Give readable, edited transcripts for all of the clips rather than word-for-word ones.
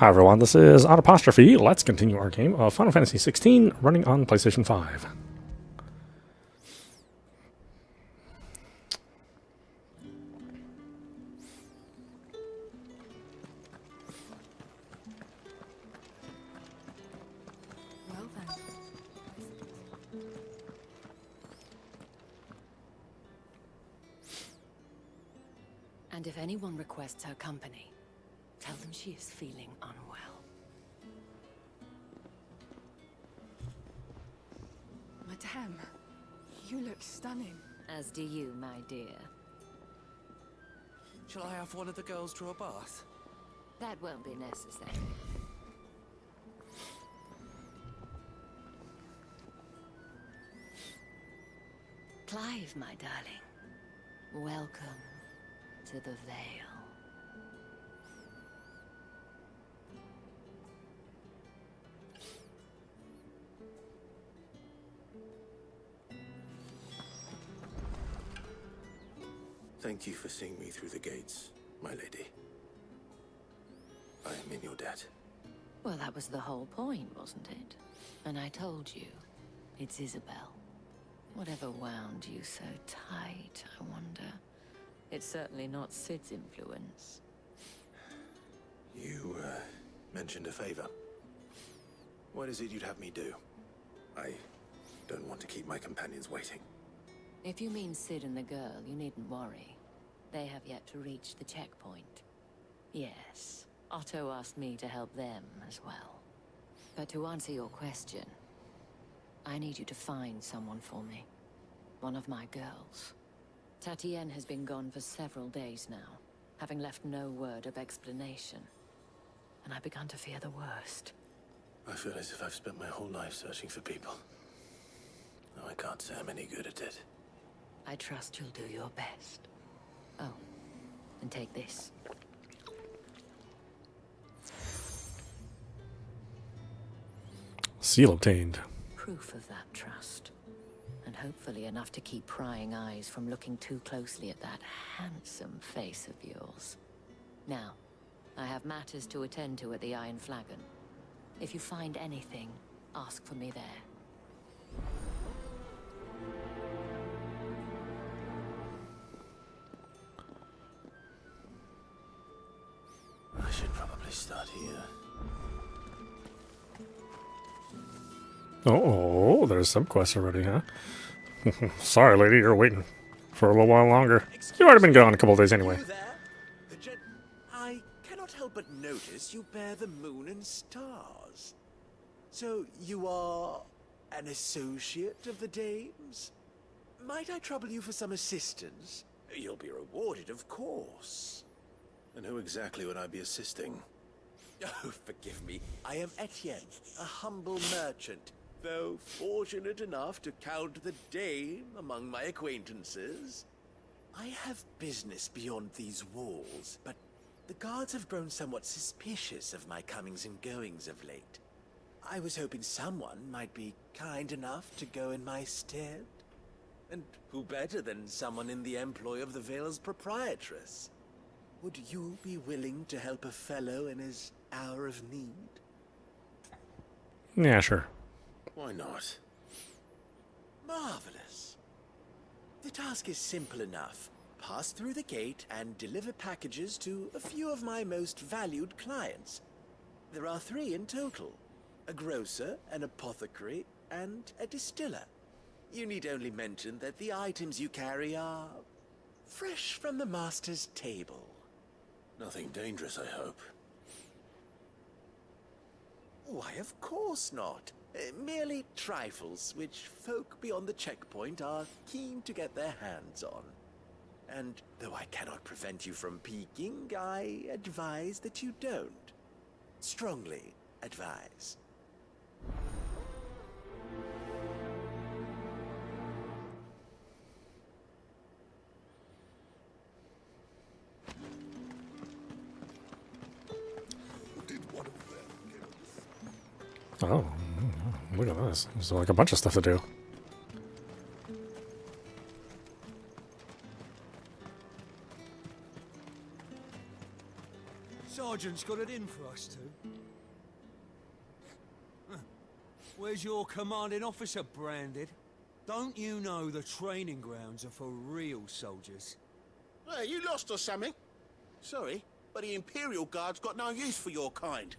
Hi everyone, this is audapostrophe. Let's continue our game of Final Fantasy XVI running on PlayStation 5. Well then. And if anyone requests her company, tell them she is feeling unwell. Madame, you look stunning. As do you, my dear. Shall I have one of the girls draw a bath? That won't be necessary. Clive, my darling. Welcome to the Vale. Thank you for seeing me through the gates, my lady. I am in your debt. Well, that was the whole point, wasn't it? And I told you, it's Isabel. Whatever wound you so tight, I wonder. It's certainly not Sid's influence. You, mentioned a favor. What is it you'd have me do? I don't want to keep my companions waiting. If you mean Sid and the girl, you needn't worry. They have yet to reach the checkpoint. Yes, Otto asked me to help them as well. But to answer your question, I need you to find someone for me. One of my girls. Tatienne has been gone for several days now, having left no word of explanation. And I've begun to fear the worst. I feel as if I've spent my whole life searching for people. Though I can't say I'm any good at it. I trust you'll do your best. Oh, and take this. Seal obtained. Proof of that trust. And hopefully enough to keep prying eyes from looking too closely at that handsome face of yours. Now, I have matters to attend to at the Iron Flagon. If you find anything, ask for me there. I should probably start here. Oh, there's some quests already, huh? Sorry, lady, you're waiting for a little while longer. You've already been gone a couple of days anyway. You there? I cannot help but notice you bear the moon and stars. So you are an associate of the dames? Might I trouble you for some assistance? You'll be rewarded, of course. And who exactly would I be assisting? Oh, forgive me. I am Etienne, a humble merchant, though fortunate enough to count the dame among my acquaintances. I have business beyond these walls, but the guards have grown somewhat suspicious of my comings and goings of late. I was hoping someone might be kind enough to go in my stead. And who better than someone in the employ of the Vale's proprietress? Would you be willing to help a fellow in his hour of need? Yeah, sure. Why not? Marvelous. The task is simple enough. Pass through the gate and deliver packages to a few of my most valued clients. There are 3 in total. A grocer, an apothecary, and a distiller. You need only mention that the items you carry are fresh from the master's table. Nothing dangerous, I hope. Why, of course not. Merely trifles which folk beyond the checkpoint are keen to get their hands on. And though I cannot prevent you from peeking, I advise that you don't. Strongly advise. Oh, look at this. There's like a bunch of stuff to do. sergeant's got it in for us two. Where's your commanding officer branded? Don't you know the training grounds are for real soldiers? Hey, you lost or something? Sorry, but the Imperial Guard's got no use for your kind.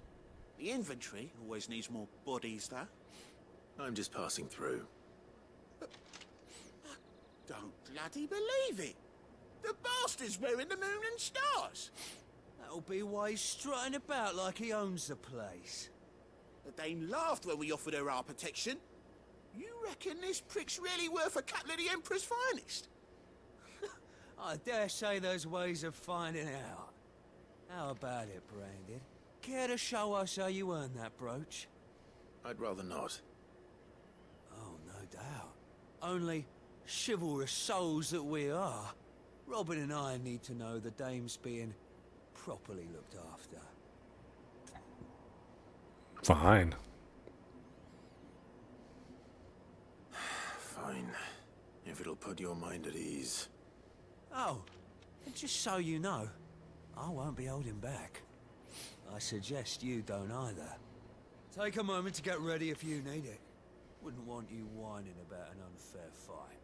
The infantry always needs more bodies, though. I'm just passing through. I don't bloody believe it. The bastard's wearing the moon and stars. That'll be why he's strutting about like he owns the place. The Dane laughed when we offered her our protection. You reckon this prick's really worth a couple of the Emperor's finest? I dare say there's ways of finding out. How about it, Branded? Care to show us how you earned that brooch? I'd rather not. Oh, no doubt. Only chivalrous souls that we are, Robin and I need to know the dame's being properly looked after. Fine. Fine. If it'll put your mind at ease. Oh, and just so you know, I won't be holding back. I suggest you don't either. Take a moment to get ready if you need it. Wouldn't want you whining about an unfair fight.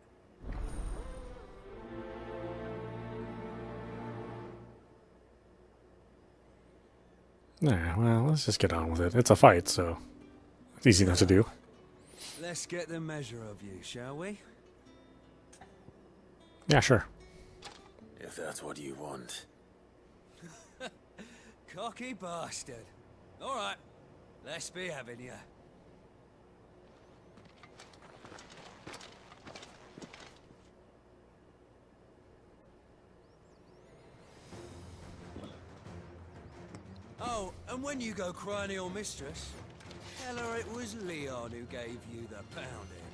Nah, well, let's just get on with it. It's a fight, so it's easy enough to do. Let's get the measure of you, shall we? Yeah, sure. If that's what you want. Cocky bastard. All right, let's be having you. Oh, and when you go crying to your mistress, tell her it was Leon who gave you the pounding.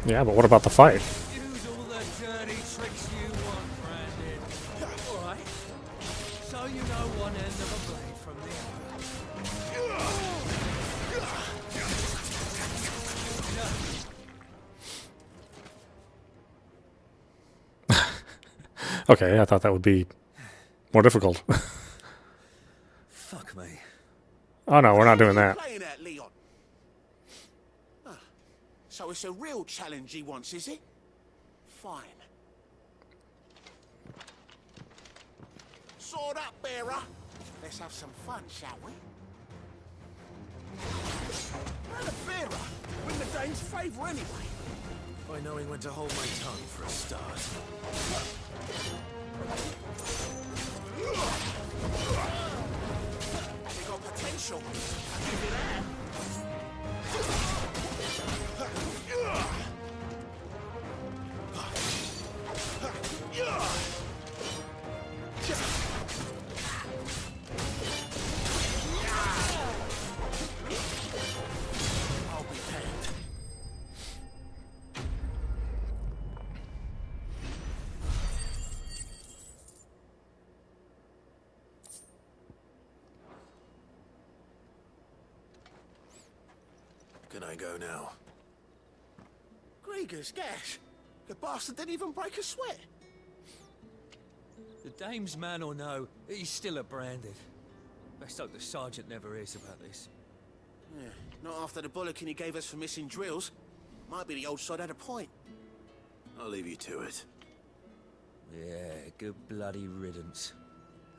Yeah, but what about the fight? Use all the dirty tricks you want, Brandon. All right. So you know one end of a blade from the other. Okay, I thought that would be more difficult. Fuck me. Oh no, we're not doing that. Playing at Leon. Ah, so it's a real challenge he wants, is it? Fine. Sword up, bearer. Let's have some fun, shall we? And a bearer. Win the Dane's favour anyway. By knowing when to hold my tongue for a start. They got potential. I'll give you that. I'll be damned. Can I go now? Grieger's gas. The bastard didn't even break a sweat. The dame's man or no, he's still a Branded. Best hope the sergeant never hears about this. Yeah, not after the bollocking he gave us for missing drills. Might be the old sod had a point. I'll leave you to it. Yeah, good bloody riddance.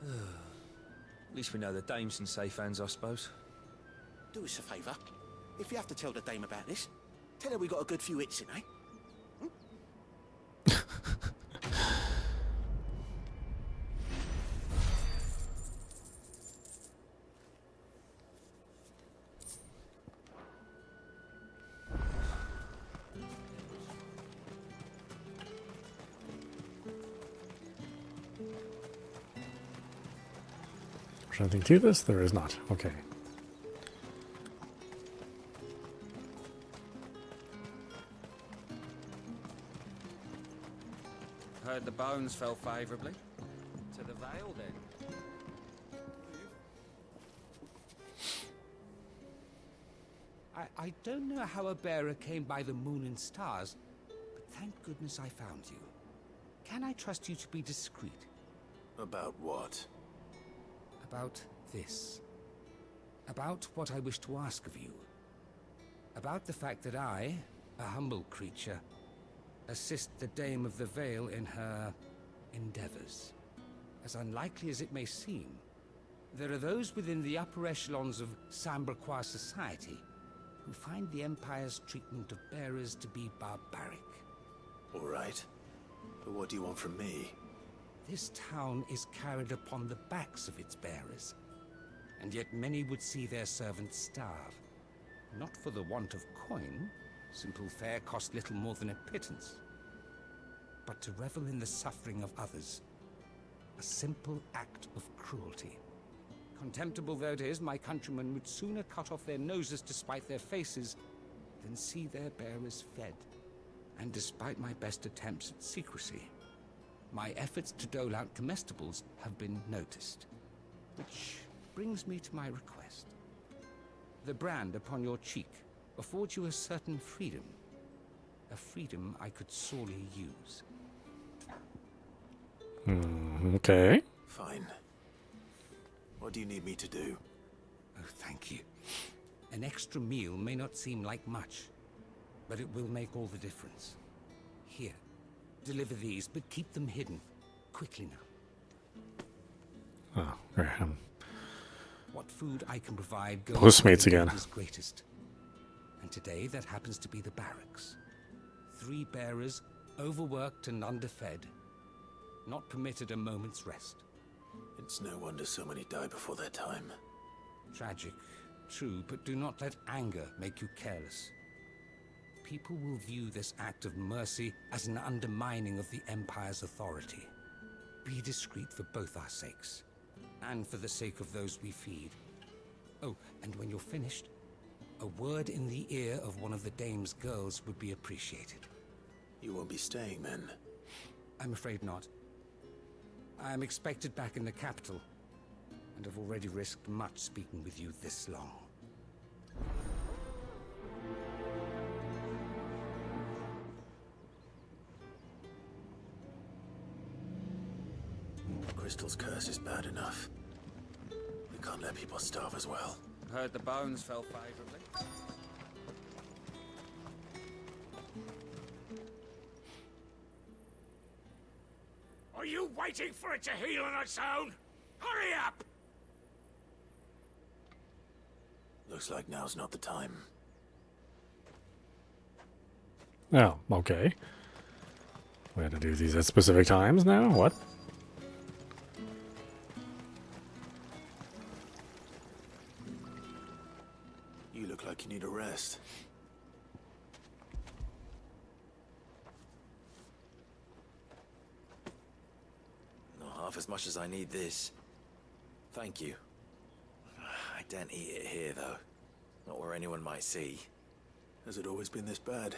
At least we know the dame's in safe hands, I suppose. Do us a favour. If you have to tell the dame about this, tell her we got a good few hits in, eh? There's anything to this? There is not. Okay. Heard the bones fell favourably. To the Vale, then. I don't know how a bearer came by the moon and stars, but thank goodness I found you. Can I trust you to be discreet? About what? About this. About what I wish to ask of you. About the fact that I, a humble creature, assist the Dame of the Vale in her endeavors. As unlikely as it may seem, there are those within the upper echelons of Samberquois society who find the Empire's treatment of bearers to be barbaric. All right. But what do you want from me? This town is carried upon the backs of its bearers, and yet many would see their servants starve. Not for the want of coin, simple fare cost little more than a pittance, but to revel in the suffering of others, a simple act of cruelty. Contemptible though it is, my countrymen would sooner cut off their noses to spite their faces than see their bearers fed. And despite my best attempts at secrecy, my efforts to dole out comestibles have been noticed. Which brings me to my request. The brand upon your cheek affords you a certain freedom. A freedom I could sorely use. Okay. Fine. What do you need me to do? Oh, thank you. An extra meal may not seem like much, but it will make all the difference. Here, deliver these, but keep them hidden. Quickly now. Oh, right. What food I can provide goes Postmates again. is greatest. And today that happens to be the barracks. 3 bearers, overworked and underfed, not permitted a moment's rest. It's no wonder so many die before their time. Tragic, true, but do not let anger make you careless. People will view this act of mercy as an undermining of the Empire's authority. Be discreet for both our sakes, and for the sake of those we feed. Oh, and when you're finished, a word in the ear of one of the Dame's girls would be appreciated. You won't be staying then? I'm afraid not. I am expected back in the capital, and have already risked much speaking with you this long. Crystal's curse is bad enough. We can't let people starve as well. Heard the bones fell favorably. Are you waiting for it to heal on its own? Hurry up! Looks like now's not the time. Oh, okay. We had to do these at specific times now? What? You look like you need a rest. Not half as much as I need this. Thank you. I daren't eat it here, though. Not where anyone might see. Has it always been this bad?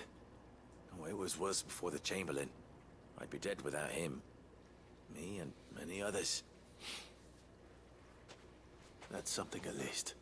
Oh, it was worse before the Chamberlain. I'd be dead without him. Me and many others. That's something at least.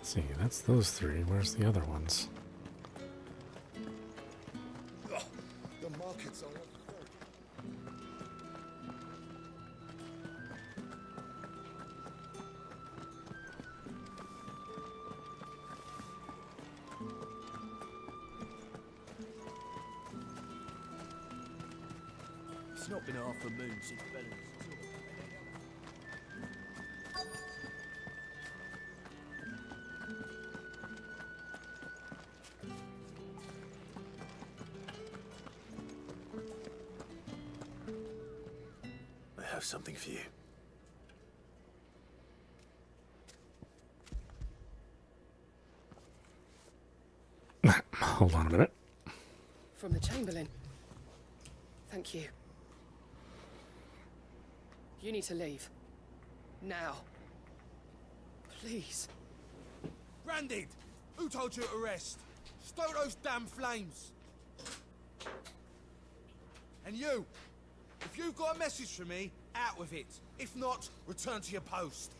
Let's see, that's those 3. Where's the other ones? The markets are It's not been half a moon since Belen's I have something for you. Hold on a minute. From the Chamberlain. Thank you. You need to leave. Now. Please. Branded! Who told you to rest? Stoke those damn flames! And you, if you've got a message for me, out with it. If not, return to your post.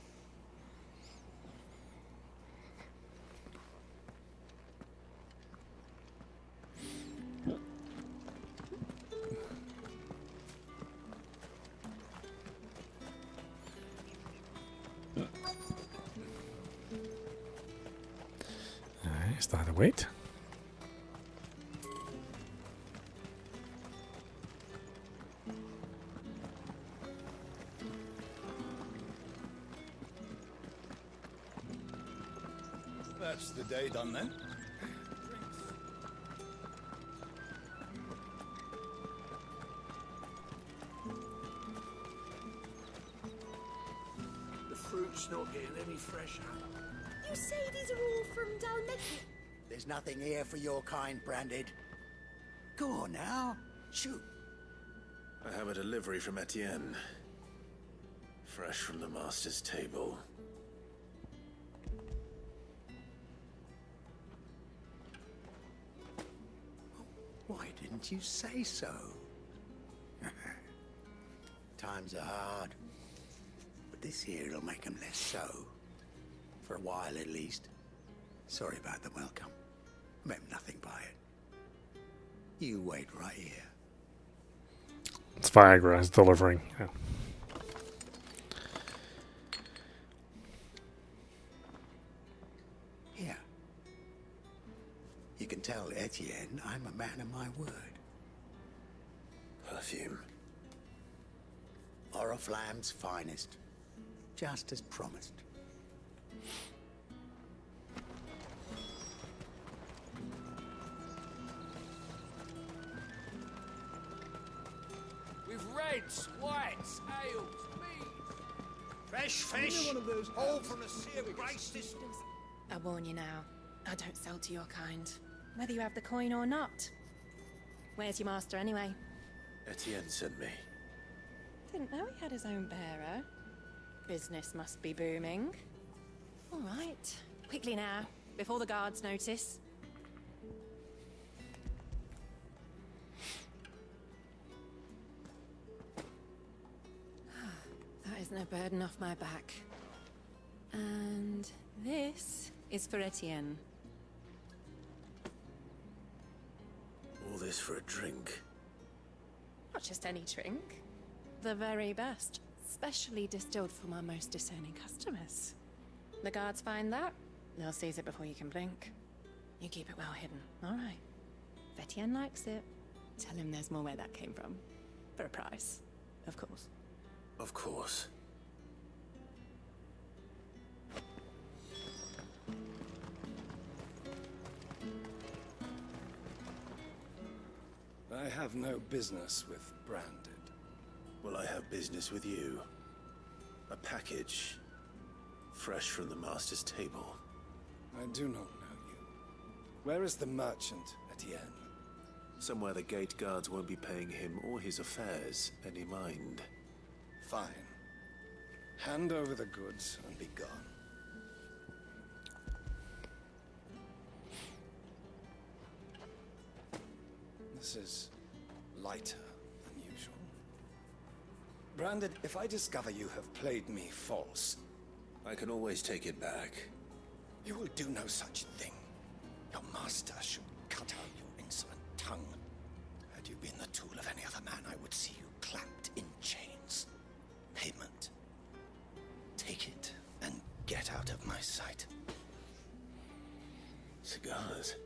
Alright, start to wait. That's the day done then. The fruit's not getting any fresher. You say these are all from Dalmecchia? There's nothing here for your kind, Branded. Go on now. Shoot. I have a delivery from Etienne. Fresh from the master's table. Why didn't you say so? Times are hard. But this here'll make 'em less so. For a while, at least. Sorry about the welcome. Meant nothing by it. You wait right here. It's Viagra. It's delivering. Yeah. Here. You can tell Etienne I'm a man of my word. Perfume. Oriflamme's finest. Just as promised. With reds, whites, ales, meads. Fresh fish. One of those all from a sea of grace distance. I warn you now, I don't sell to your kind, whether you have the coin or not. Where's your master anyway? Etienne sent me. Didn't know he had his own bearer. Business must be booming. All right, quickly now, before the guards notice. That isn't a burden off my back. And this is for Etienne. All this for a drink. Not just any drink. The very best. Specially distilled for my most discerning customers. The guards find that, they'll seize it before you can blink. You keep it well hidden, all right? If Etienne likes it, tell him there's more where that came from. For a price, of course. Of course. I have no business with Branded. Well, I have business with you. A package. Fresh from the master's table. I do not know you. Where is the merchant, Etienne? Somewhere the gate guards won't be paying him or his affairs any mind. Fine. Hand over the goods and be gone. This is lighter than usual. Branded, if I discover you have played me false... I can always take it back. You will do no such thing. Your master should cut out your insolent tongue. Had you been the tool of any other man, I would see you clamped in chains. Payment. Take it and get out of my sight. Cigars.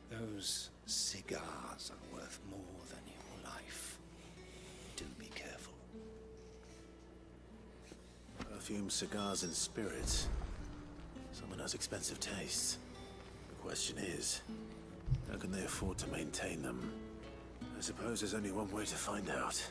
Those cigars are worth more than your life. Do be careful. Perfume, cigars, and spirits. Someone has expensive tastes. The question is, how can they afford to maintain them? I suppose there's only one way to find out.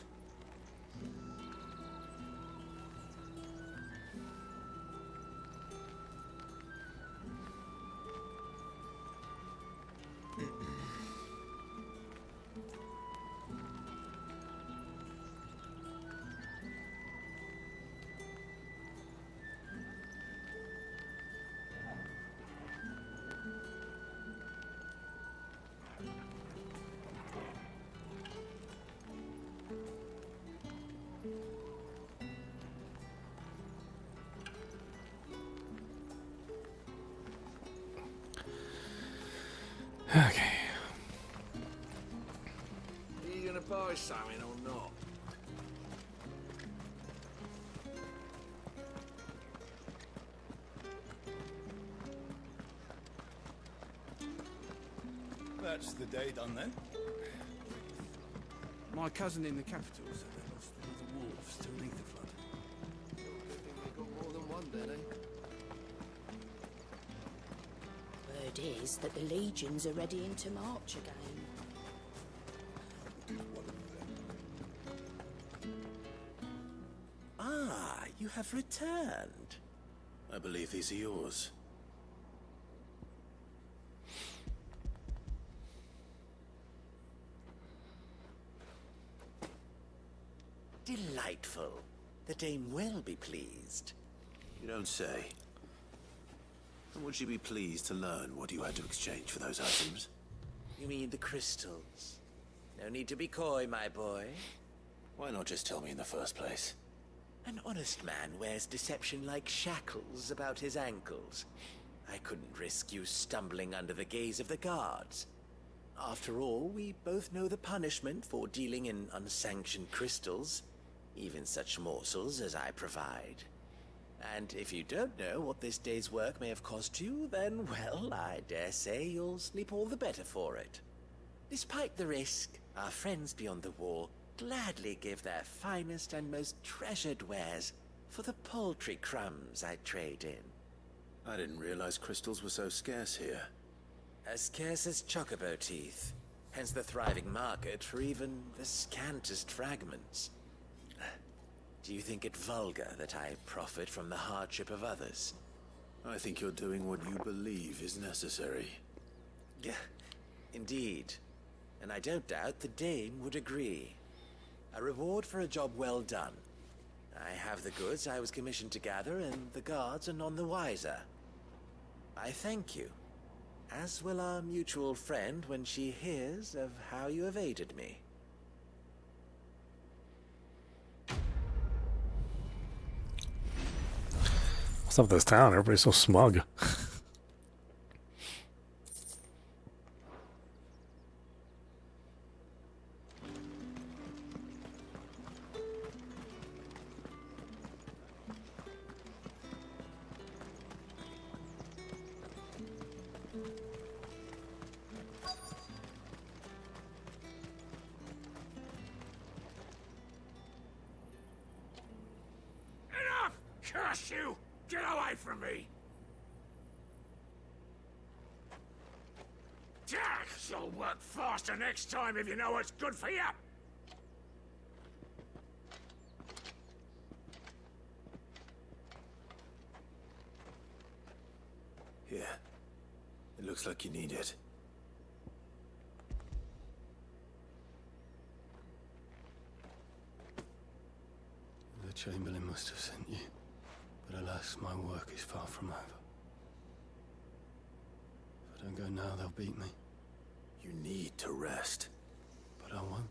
try something or not? That's the day done then. My cousin in the capital said they lost one of the wolves to an ether flood. Good thing they got more than one then, eh? Word is that the legions are readying to march again. Ah, you have returned. I believe these are yours. Delightful. The dame will be pleased. You don't say. And would she be pleased to learn what you had to exchange for those items? You mean the crystals? No need to be coy, my boy. Why not just tell me in the first place? An honest man wears deception like shackles about his ankles. I couldn't risk you stumbling under the gaze of the guards. After all, we both know the punishment for dealing in unsanctioned crystals, even such morsels as I provide. And if you don't know what this day's work may have cost you, then, well, I dare say you'll sleep all the better for it. Despite the risk, our friends beyond the wall gladly give their finest and most treasured wares for the paltry crumbs I trade in. I didn't realize crystals were so scarce here. As scarce as chocobo teeth, hence the thriving market for even the scantest fragments. Do you think it vulgar that I profit from the hardship of others? I think you're doing what you believe is necessary. Yeah, indeed. And I don't doubt the dame would agree. A reward for a job well done. I have the goods I was commissioned to gather, and the guards are none the wiser. I thank you, as will our mutual friend when she hears of how you have aided me. What's up with this town? Everybody's so smug. Enough! Curse you! Get away from me! You'll work faster next time if you know what's good for you! Here. It looks like you need it. The Chamberlain must have sent you. But alas, my work is far from over. If I don't go now, they'll beat me. You need to rest. But I won't.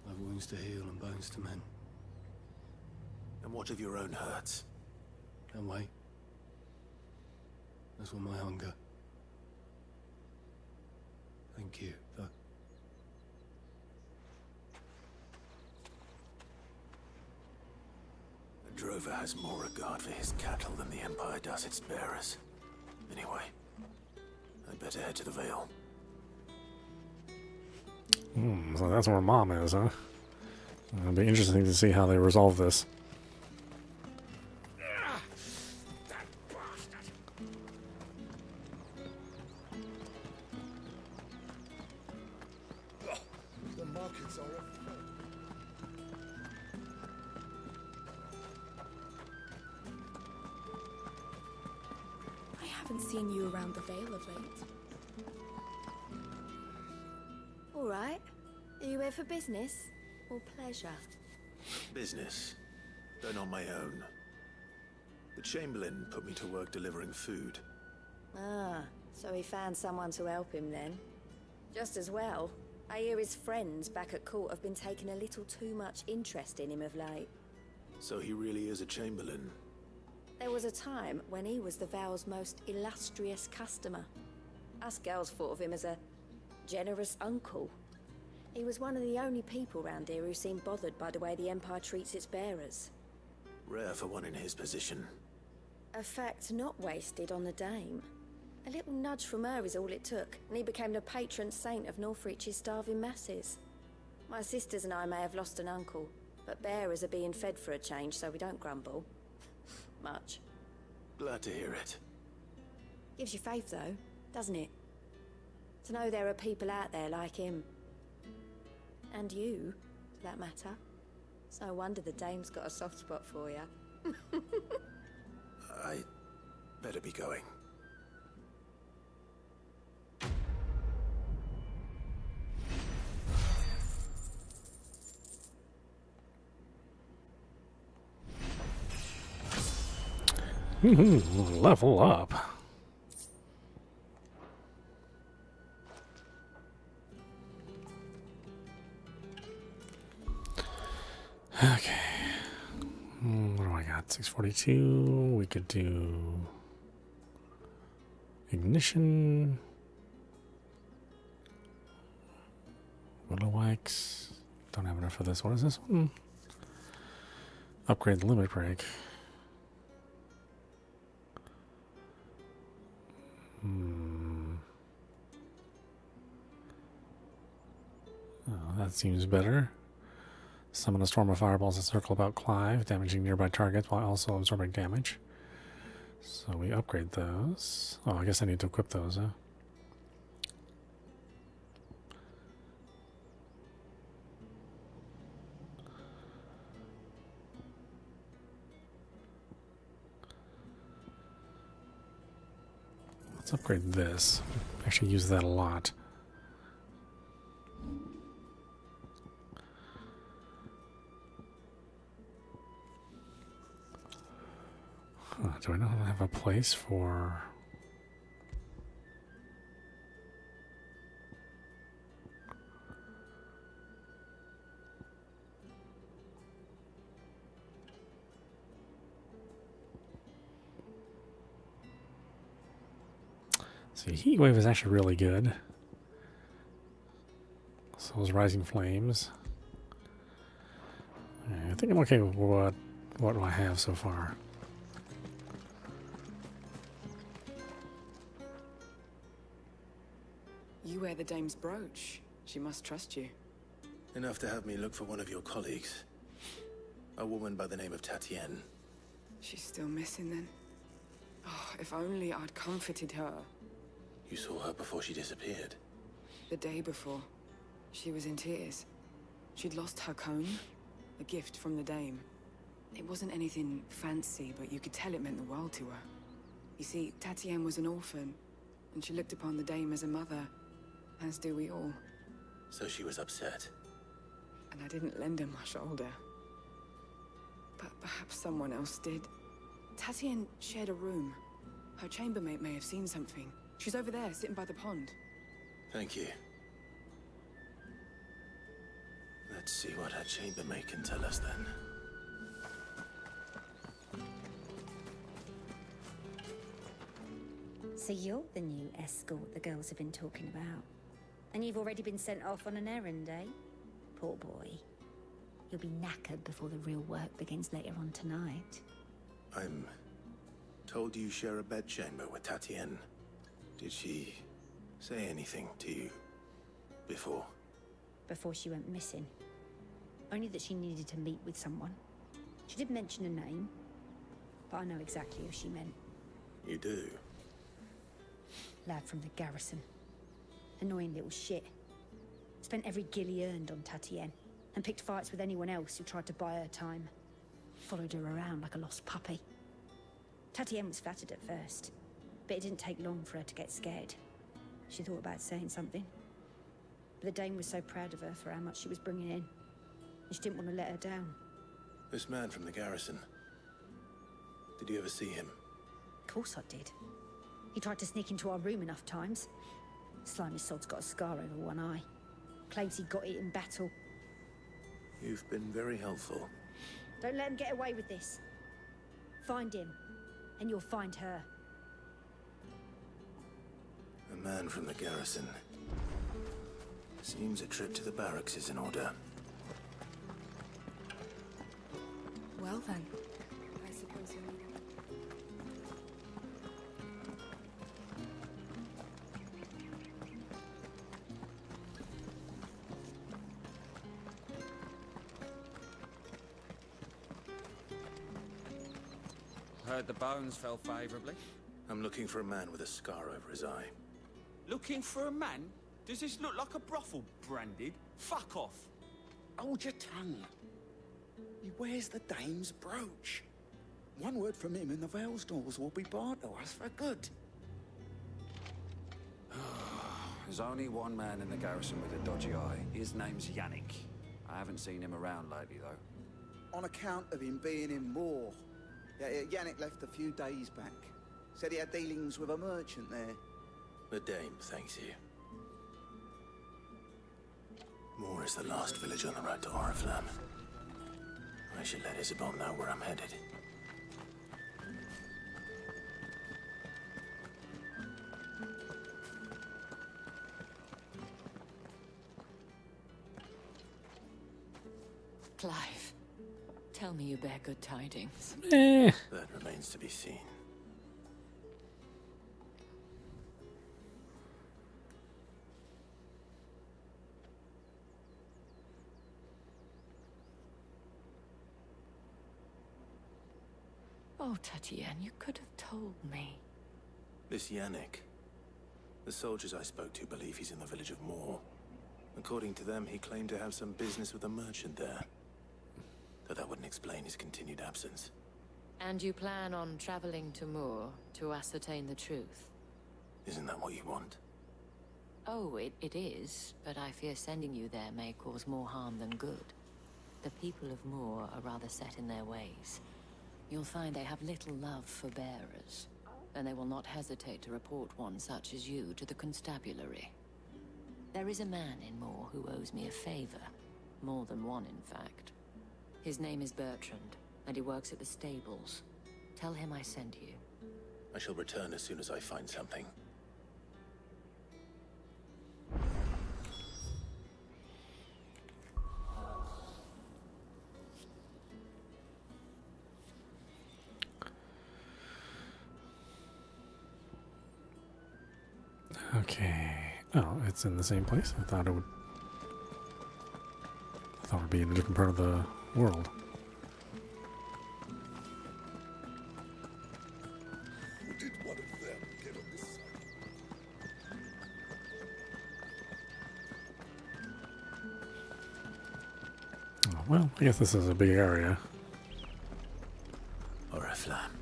I've wounds to heal and bones to mend. And what of your own hurts? And wait. That's what my hunger. Thank you, though. A drover has more regard for his cattle than the Empire does its bearers. Anyway, I'd better head to the Vale. So that's where Mom is, huh? It'll be interesting to see how they resolve this. That bastard! The markets are off. I haven't seen you around the Vale of late. All right. Are you here for business or pleasure? Business, though not my own. The Chamberlain put me to work delivering food. Ah, so he found someone to help him then. Just as well. I hear his friends back at court have been taking a little too much interest in him of late. So he really is a Chamberlain. There was a time when he was the Vale's most illustrious customer. Us girls thought of him as a generous uncle. He was one of the only people round here who seemed bothered by the way the Empire treats its bearers. Rare for one in his position. A fact not wasted on the Dame. A little nudge from her is all it took, and he became the patron saint of Northreach's starving masses. My sisters and I may have lost an uncle, but bearers are being fed for a change, so we don't grumble. Much. Glad to hear it. Gives you faith, though, doesn't it? To know there are people out there like him. And you, for that matter. It's no wonder the Dame's got a soft spot for you. I better be going. Level up. Okay. What do I got? 642. We could do ignition. Willow Wax. Don't have enough for this. What is this one? Upgrade the limit break. Oh, that seems better. Summon a storm of fireballs that circle about Clive, damaging nearby targets while also absorbing damage. So we upgrade those. Oh, I guess I need to equip those, huh? Let's upgrade this. Actually use that a lot. Do I not have a place for... See, Heat Wave is actually really good. So is Rising Flames. I think I'm okay with what I have so far. You wear the Dame's brooch. She must trust you. Enough to have me look for one of your colleagues. A woman by the name of Tatienne. She's still missing then. Oh, if only I'd comforted her. You saw her before she disappeared? The day before. She was in tears. She'd lost her comb, a gift from the Dame. It wasn't anything fancy, but you could tell it meant the world to her. You see, Tatienne was an orphan, and she looked upon the Dame as a mother, as do we all. So she was upset. And I didn't lend her my shoulder. But perhaps someone else did. Tatienne shared a room. Her chambermaid may have seen something. She's over there, sitting by the pond. Thank you. Let's see what her chambermaid can tell us then. So you're the new escort the girls have been talking about. And you've already been sent off on an errand, eh? Poor boy. You'll be knackered before the real work begins later on tonight. I'm told you share a bedchamber with Tatienne. Did she say anything to you before? Before she went missing. Only that she needed to meet with someone. She didn't mention a name, but I know exactly who she meant. You do? Lad from the garrison. Annoying little shit. Spent every gil he earned on Tatienne, and picked fights with anyone else who tried to buy her time. Followed her around like a lost puppy. Tatienne was flattered at first, but it didn't take long for her to get scared. She thought about saying something. But the Dame was so proud of her for how much she was bringing in, and she didn't want to let her down. This man from the garrison. Did you ever see him? Of course I did. He tried to sneak into our room enough times. Slimy sod's got a scar over one eye. Claims he got it in battle. You've been very helpful. Don't let him get away with this. Find him, and you'll find her. A man from the garrison. Seems a trip to the barracks is in order. Well then, I suppose you'll need it. Heard the bones fell favourably. I'm looking for a man with a scar over his eye. Looking for a man? Does this look like a brothel, Branded? Fuck off. Hold your tongue. He wears the dame's brooch. One word from him and the Vale's doors will be barred to us for good. There's only one man in the garrison with a dodgy eye. His name's Yannick. I haven't seen him around lately, though. On account of him being in Moor. Yeah, Yannick left a few days back. Said he had dealings with a merchant there. The dame thanks you. Moor is the last village on the road to Oriflamme. I should let Isabel know where I'm headed. Clive, tell me you bear good tidings. Eh. That remains to be seen. Oh, Tatienne, you could have told me. This Yannick. The soldiers I spoke to believe he's in the village of Moor. According to them, he claimed to have some business with a merchant there. Though that wouldn't explain his continued absence. And you plan on traveling to Moor to ascertain the truth? Isn't that what you want? Oh, it is, but I fear sending you there may cause more harm than good. The people of Moor are rather set in their ways. You'll find they have little love for bearers, and they will not hesitate to report one such as you to the constabulary. There is a man in Moor who owes me a favor. More than one, in fact. His name is Bertrand, and he works at the stables. Tell him I sent you. I shall return as soon as I find something. Okay. Oh, it's in the same place? I thought it would be in a different part of the world. How did one of them get on this side? Oh, well, I guess this is a big area. Oriflamme,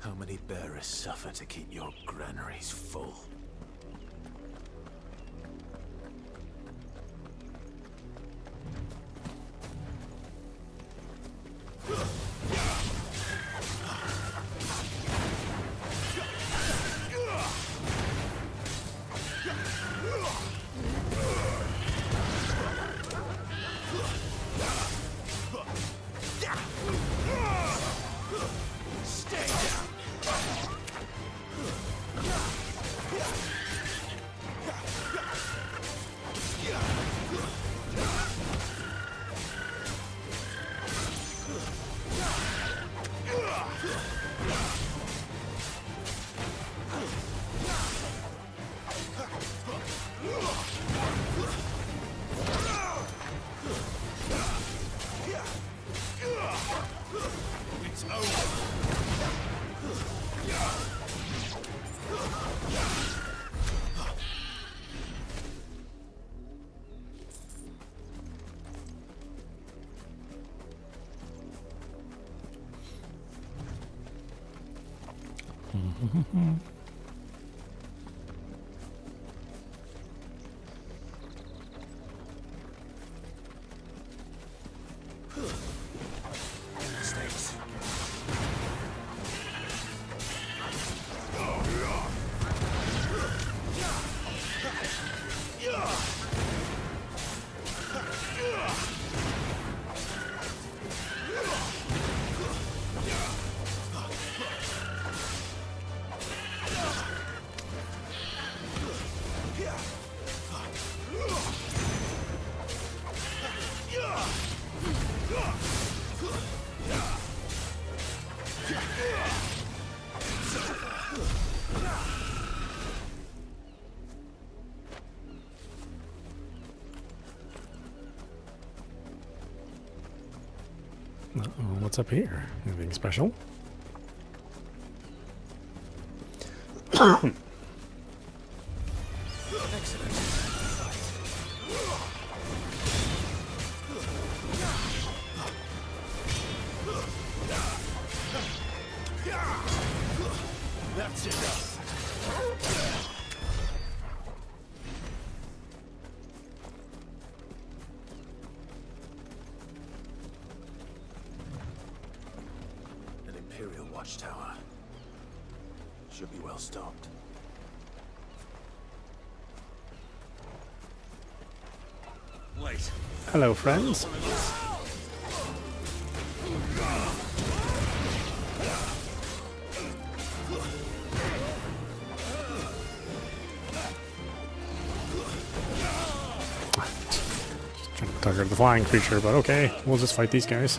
how many bearers suffer to keep your granaries full? Uh-oh, what's up here? Anything special? That's enough. An Imperial watchtower. Should be well stocked. Wait. Hello, friends. Trying to target the flying creature, but okay, we'll just fight these guys.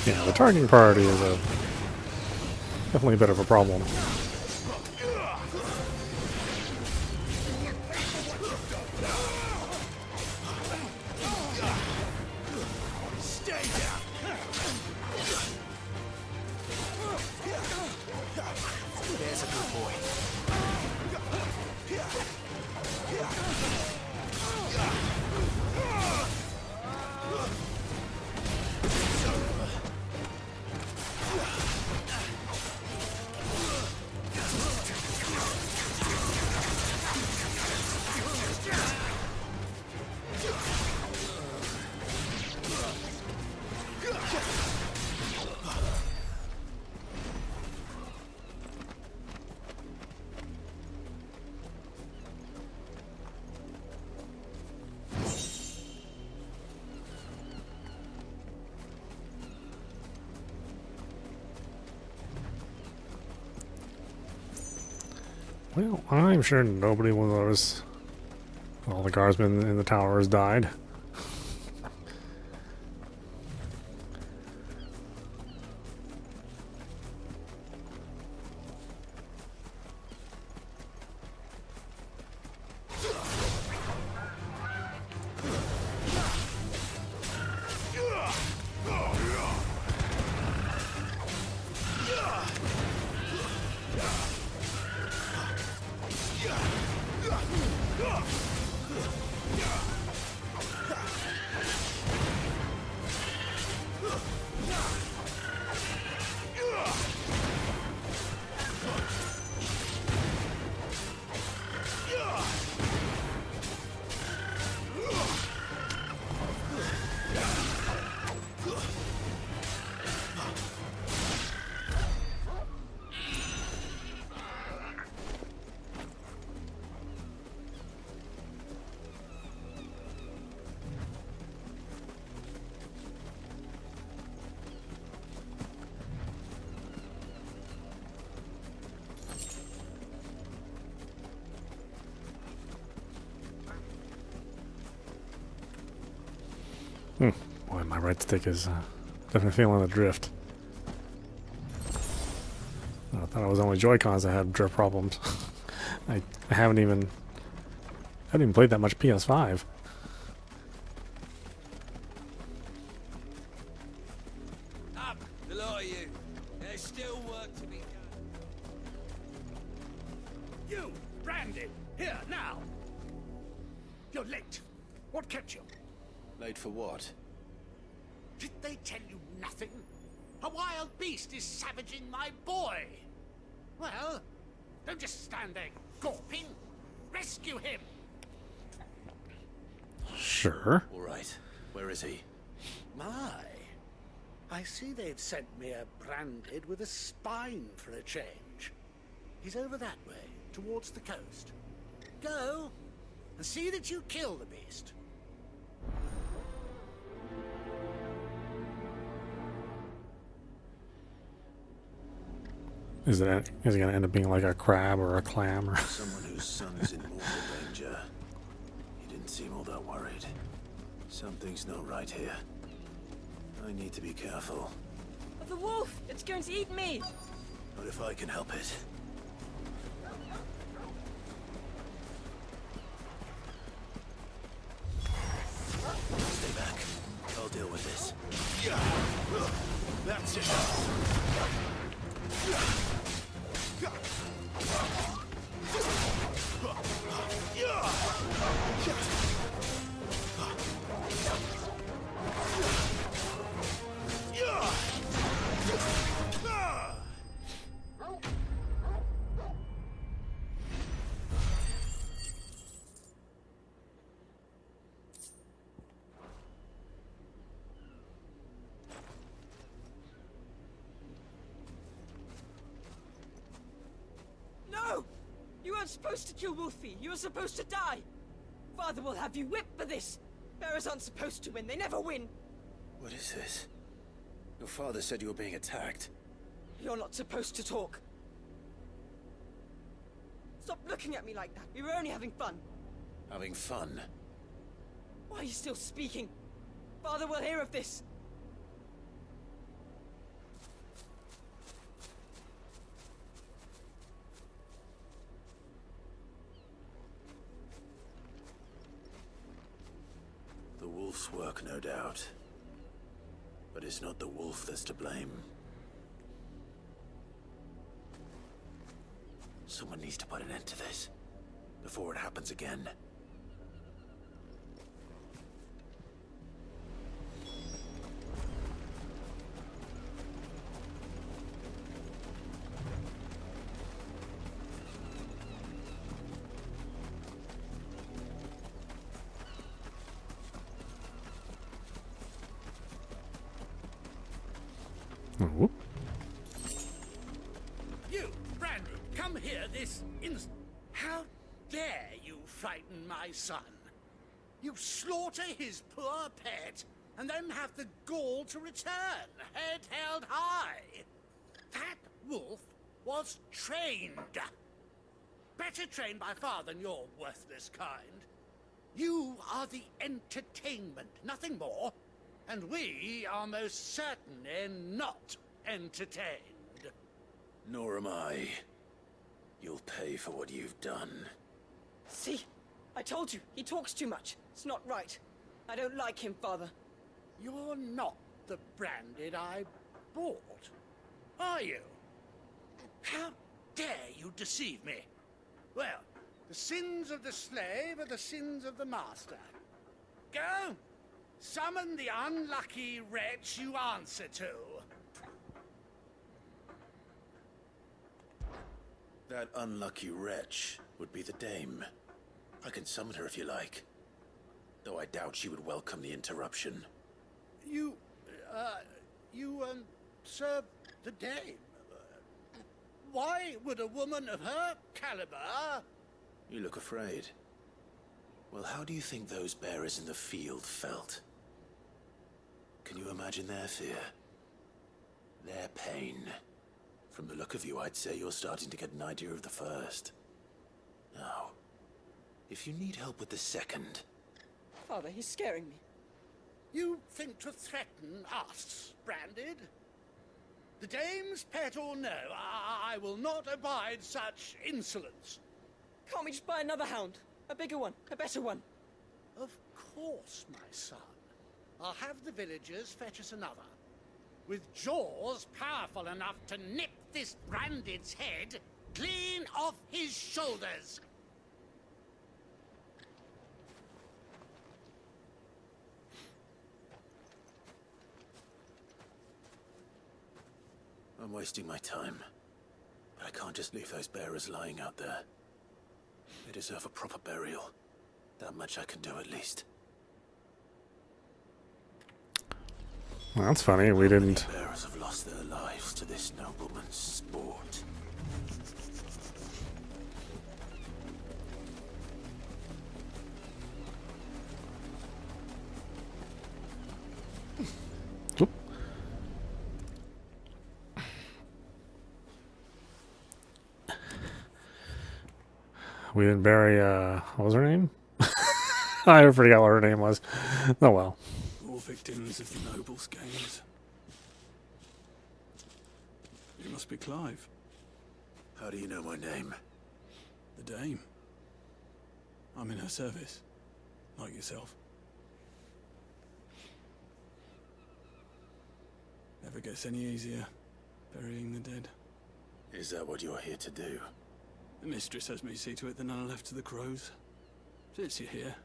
Yeah, the targeting priority is definitely a bit of a problem. There's a good boy. Well, I'm sure nobody will notice all the guardsmen in the towers died. Boy, my right stick is definitely feeling the drift. I thought it was only Joy-Cons that had drift problems. I haven't even played that much PS5. Up, the lot of you. There's still work to be done. You, Brandon, here now. You're late. What kept you? Late for what? Did they tell you nothing? A wild beast is savaging my boy. Well, don't just stand there gawping. Rescue him. Sure. All right. Where is he? My, I see they've sent me a branded with a spine for a change. He's over that way, towards the coast. Go, and see that you kill the beast. Is it going to end up being like a crab or a clam or Someone whose son is in mortal danger. He didn't seem all that worried. Something's not right here. I need to be careful. The wolf! It's going to eat me! Not if I can help it. Stay back. I'll deal with this. That's it. No! You weren't supposed to kill Wolfie. You were supposed to die. Father will have you whipped for this. Bearers aren't supposed to win. They never win. What is this? Your father said you were being attacked. You're not supposed to talk. Stop looking at me like that. We were only having fun. Having fun? Why are you still speaking? Father will hear of this. The wolf's work, no doubt. But it's not the wolf that's to blame. Someone needs to put an end to this, before it happens again. Oh. You, Brandy, come here this instant. How dare you frighten my son? You slaughter his poor pet, and then have the gall to return, head held high. That wolf was trained. Better trained by far than your worthless kind. You are the entertainment, nothing more. And we are most certainly not entertained. Nor am I. You'll pay for what you've done. See? I told you. He talks too much. It's not right. I don't like him, Father. You're not the Branded I bought, are you? How dare you deceive me? Well, the sins of the slave are the sins of the master. Go! Summon the unlucky wretch you answer to. That unlucky wretch would be the dame. I can summon her if you like. Though I doubt she would welcome the interruption. You serve the dame. Why would a woman of her caliber... You look afraid. Well, how do you think those bearers in the field felt? Can you imagine their fear? Their pain? From the look of you, I'd say you're starting to get an idea of the first. Now, if you need help with the second... Father, he's scaring me. You think to threaten us, Branded? The dame's pet or no, I will not abide such insolence. Can't we just buy another hound? A bigger one, a better one. Of course, my son. I'll have the villagers fetch us another. With jaws powerful enough to nip this Branded's head clean off his shoulders. I'm wasting my time. But I can't just leave those bearers lying out there. They deserve a proper burial. That much I can do at least. Well, that's funny. We didn't. Bearers have lost their lives to this nobleman's sport. Oop. we didn't bury, what was her name? I forgot what her name was. Oh well. More victims of the nobles' games. You must be Clive. How do you know my name? The Dame. I'm in her service, like yourself. Never gets any easier, burying the dead. Is that what you're here to do? The mistress has me see to it that none are left to the crows. Since you're here,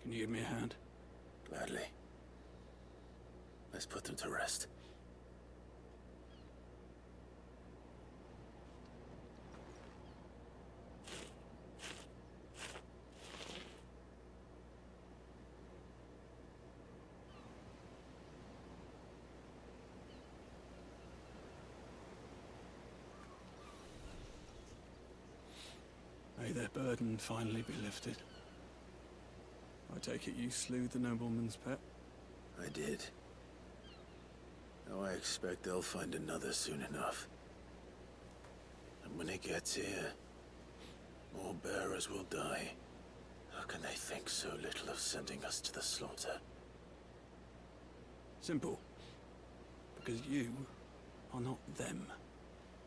can you give me a hand? Gladly. Let's put them to rest. May their burden finally be lifted. I take it you slew the nobleman's pet? I did. Now I expect they'll find another soon enough. And when it gets here, more bearers will die. How can they think so little of sending us to the slaughter? Simple. Because you are not them.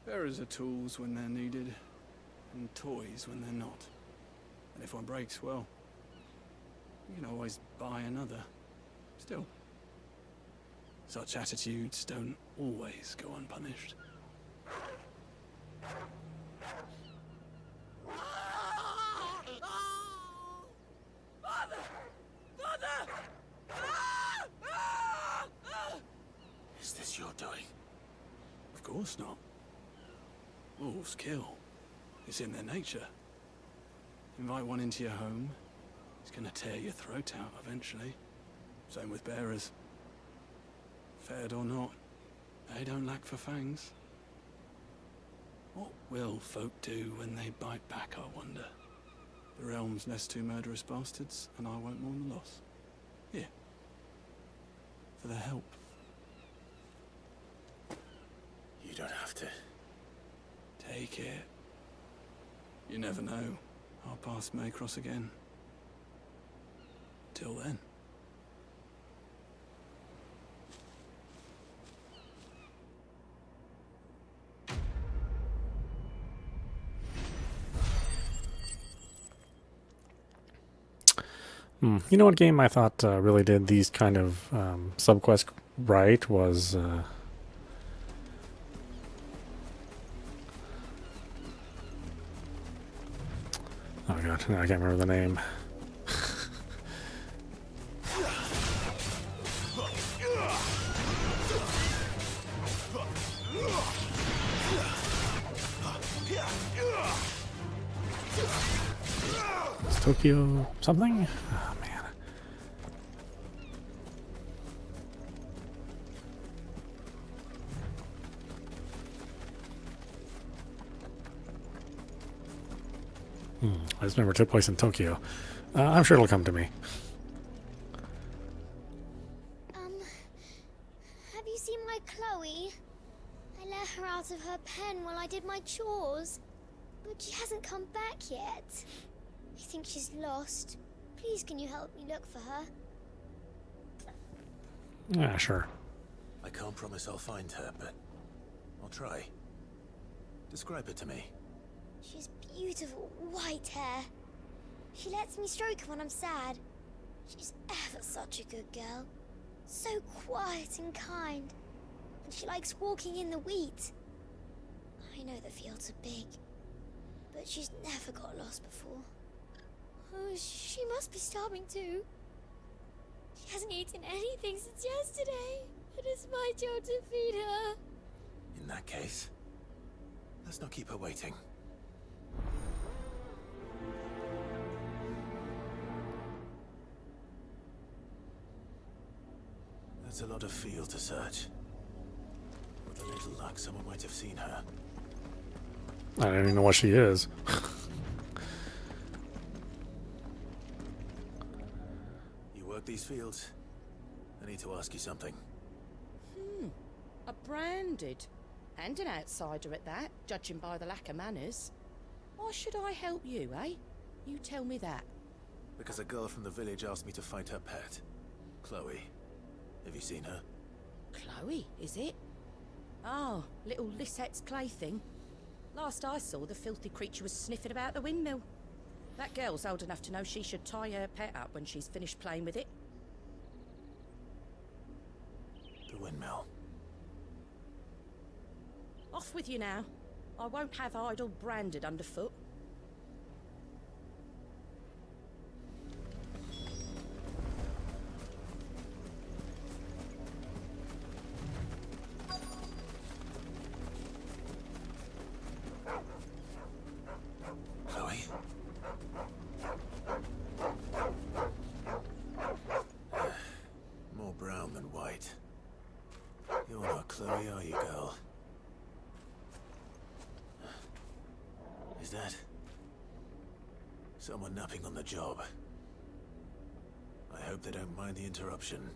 Bearers are tools when they're needed, and toys when they're not. And if one breaks, well, you can always buy another. Still, such attitudes don't always go unpunished. Father! Father! Is this your doing? Of course not. Wolves kill. It's in their nature. Invite one into your home, he's gonna tear your throat out eventually. Same with bearers. Fed or not, they don't lack for fangs. What will folk do when they bite back, I wonder? The realm's nest two murderous bastards, and I won't mourn the loss. Here. For their help. You don't have to. Take it. You never know. Our paths may cross again. Till then. You know what game I thought really did these kind of subquests right was... Oh god, I can't remember the name. It's Tokyo something? Oh man. I just remember it took place in Tokyo. I'm sure it'll come to me. Have you seen my Chloe? I let her out of her pen while I did my chores, but she hasn't come back yet. I think she's lost. Please, can you help me look for her? Yeah, sure. I can't promise I'll find her, but I'll try. Describe her to me. She's beautiful white hair. She lets me stroke her when I'm sad. She's ever such a good girl. So quiet and kind. And she likes walking in the wheat. I know the fields are big, but she's never got lost before. Oh, she must be starving too. She hasn't eaten anything since yesterday. It is my job to feed her. In that case, let's not keep her waiting. That's a lot of field to search. With a little luck, someone might have seen her. I don't even know what she is. You work these fields? I need to ask you something. A branded. And an outsider at that, judging by the lack of manners. Why should I help you, eh? You tell me that. Because a girl from the village asked me to find her pet. Chloe. Have you seen her? Chloe, is it? Oh, little Lisette's plaything. Last I saw, the filthy creature was sniffing about the windmill. That girl's old enough to know she should tie her pet up when she's finished playing with it. The windmill. Off with you now. I won't have idle branded underfoot. Chloe? More brown than white. You're not Chloe, are you, girl? Is that someone napping on the job? I hope they don't mind the interruption.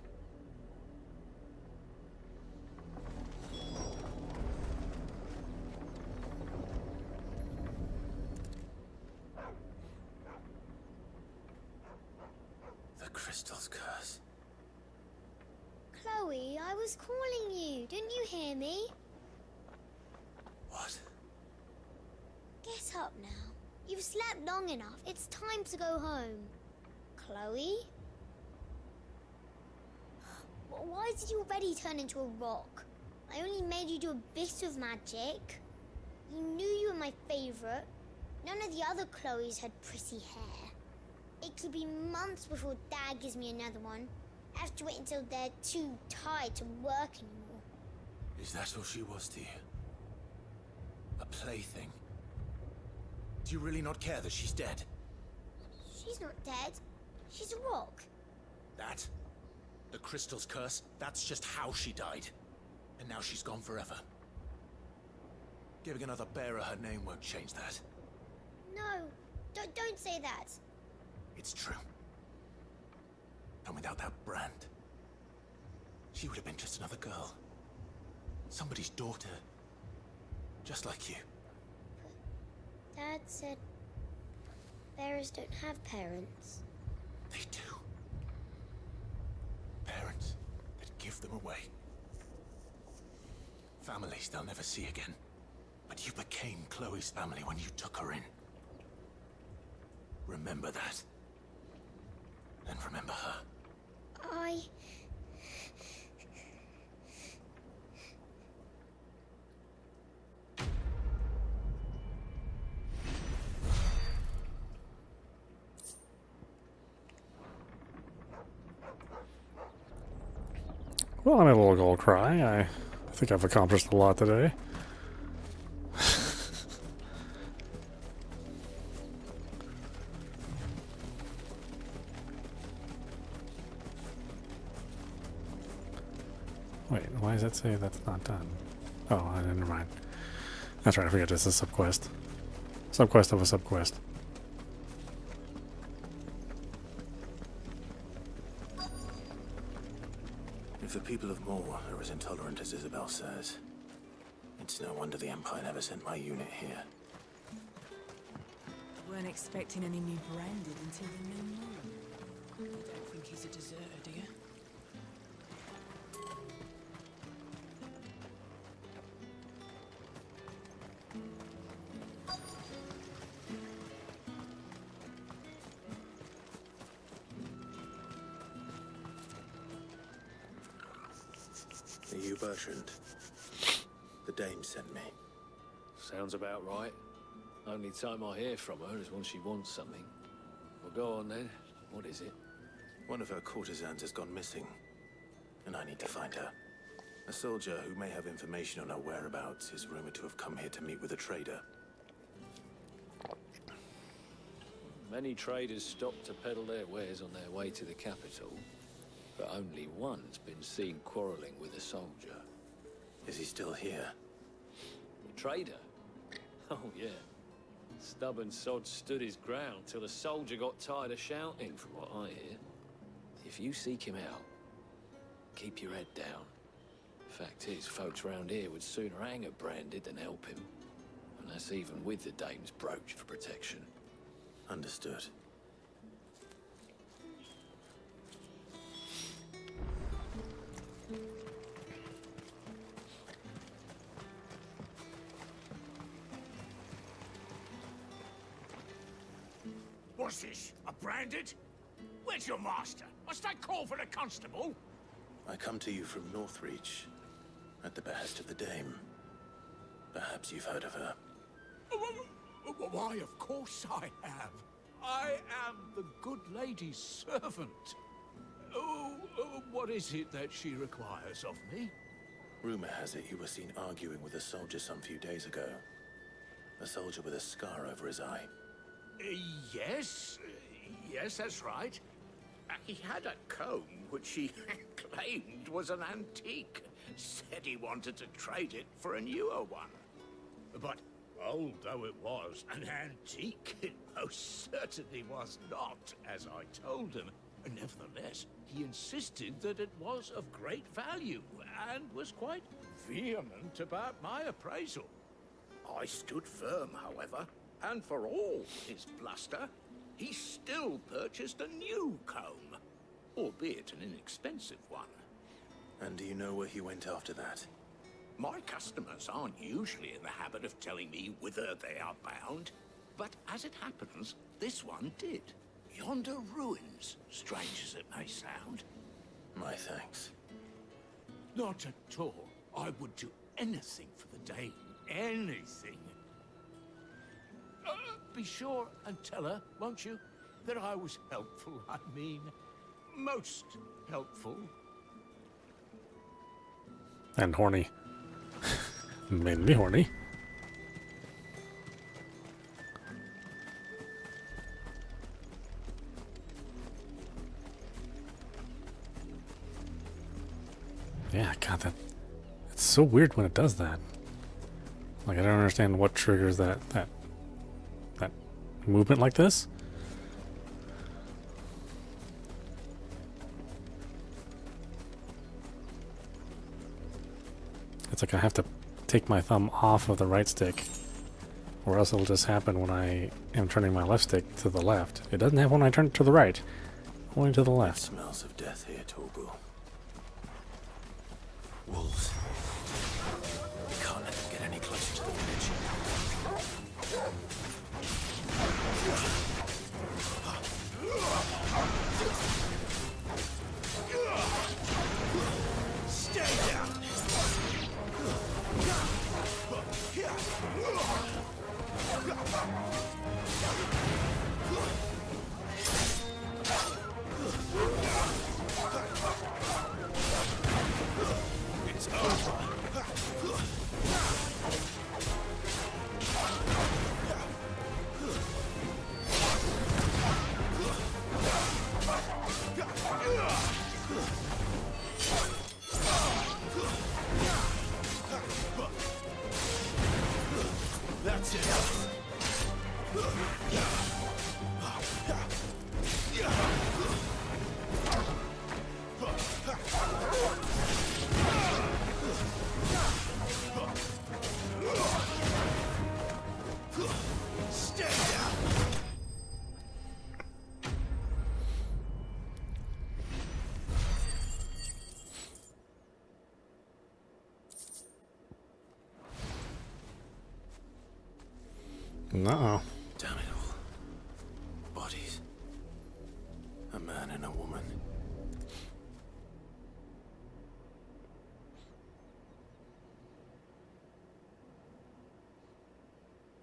The crystal's curse. Chloe, I was calling you. Didn't you hear me? What? Get up now. You've slept long enough. It's time to go home. Chloe? Why did you already turn into a rock? I only made you do a bit of magic. You knew you were my favorite. None of the other Chloes had pretty hair. It could be months before Dad gives me another one. I have to wait until they're too tired to work anymore. Is that all she was to you? A plaything? Do you really not care that she's dead? She's not dead. She's a rock. That? The crystal's curse? That's just how she died. And now she's gone forever. Giving another bearer her name won't change that. No, don't say that. It's true. And without that brand, she would have been just another girl. Somebody's daughter. Just like you. Dad said bearers don't have parents. They do. Parents that give them away. Families they'll never see again. But you became Chloe's family when you took her in. Remember that. And remember her. Well, I'm a little gold cry. I think I've accomplished a lot today. Wait, why does that say that's not done? Oh, never mind. That's right, I forget this is a subquest. Subquest of a subquest. If the people of Moor are as intolerant as Isabel says, it's no wonder the Empire never sent my unit here. Weren't expecting any new branded until the new moon. You don't think he's a deserter, do you? Are you Bertrand? The dame sent me. Sounds about right. Only time I hear from her is when she wants something. Well, go on then. What is it? One of her courtesans has gone missing, and I need to find her. A soldier who may have information on her whereabouts is rumored to have come here to meet with a trader. Many traders stop to peddle their wares on their way to the capital, but only one's been seen quarreling with a soldier. Is he still here? The trader? Oh, yeah. Stubborn sod stood his ground till the soldier got tired of shouting, from what I hear. If you seek him out, keep your head down. Fact is, folks round here would sooner hang a branded than help him. And that's even with the dame's brooch for protection. Understood. What's this? A branded? Where's your master? Must I call for the constable? I come to you from Northreach, at the behest of the Dame. Perhaps you've heard of her. Why, of course I have. I am the good lady's servant. What is it that she requires of me? Rumor has it you were seen arguing with a soldier some few days ago. A soldier with a scar over his eye. Yes, that's right. He had a comb which he claimed was an antique. Said he wanted to trade it for a newer one. But old though it was, an antique it most certainly was not, as I told him. Nevertheless, he insisted that it was of great value, and was quite vehement about my appraisal. I stood firm, however, and for all his bluster, he still purchased a new comb, albeit an inexpensive one. And do you know where he went after that? My customers aren't usually in the habit of telling me whither they are bound, but as it happens, this one did. Yonder ruins, strange as it may sound. My thanks. Not at all. I would do anything for the Dame. Anything. Be sure and tell her, won't you, that I was helpful, I mean, most helpful. And horny. Made me horny. Yeah, God, it's so weird when it does that. Like, I don't understand what triggers that movement like this. It's like I have to take my thumb off of the right stick, or else it'll just happen when I am turning my left stick to the left. It doesn't happen when I turn it to the right, only to the left. It smells of death here, Torgal. Wolves. We can't let them get any closer to the village. Stay down! It's over. That's it. Stay down. No. Damn it all. Bodies. A man and a woman.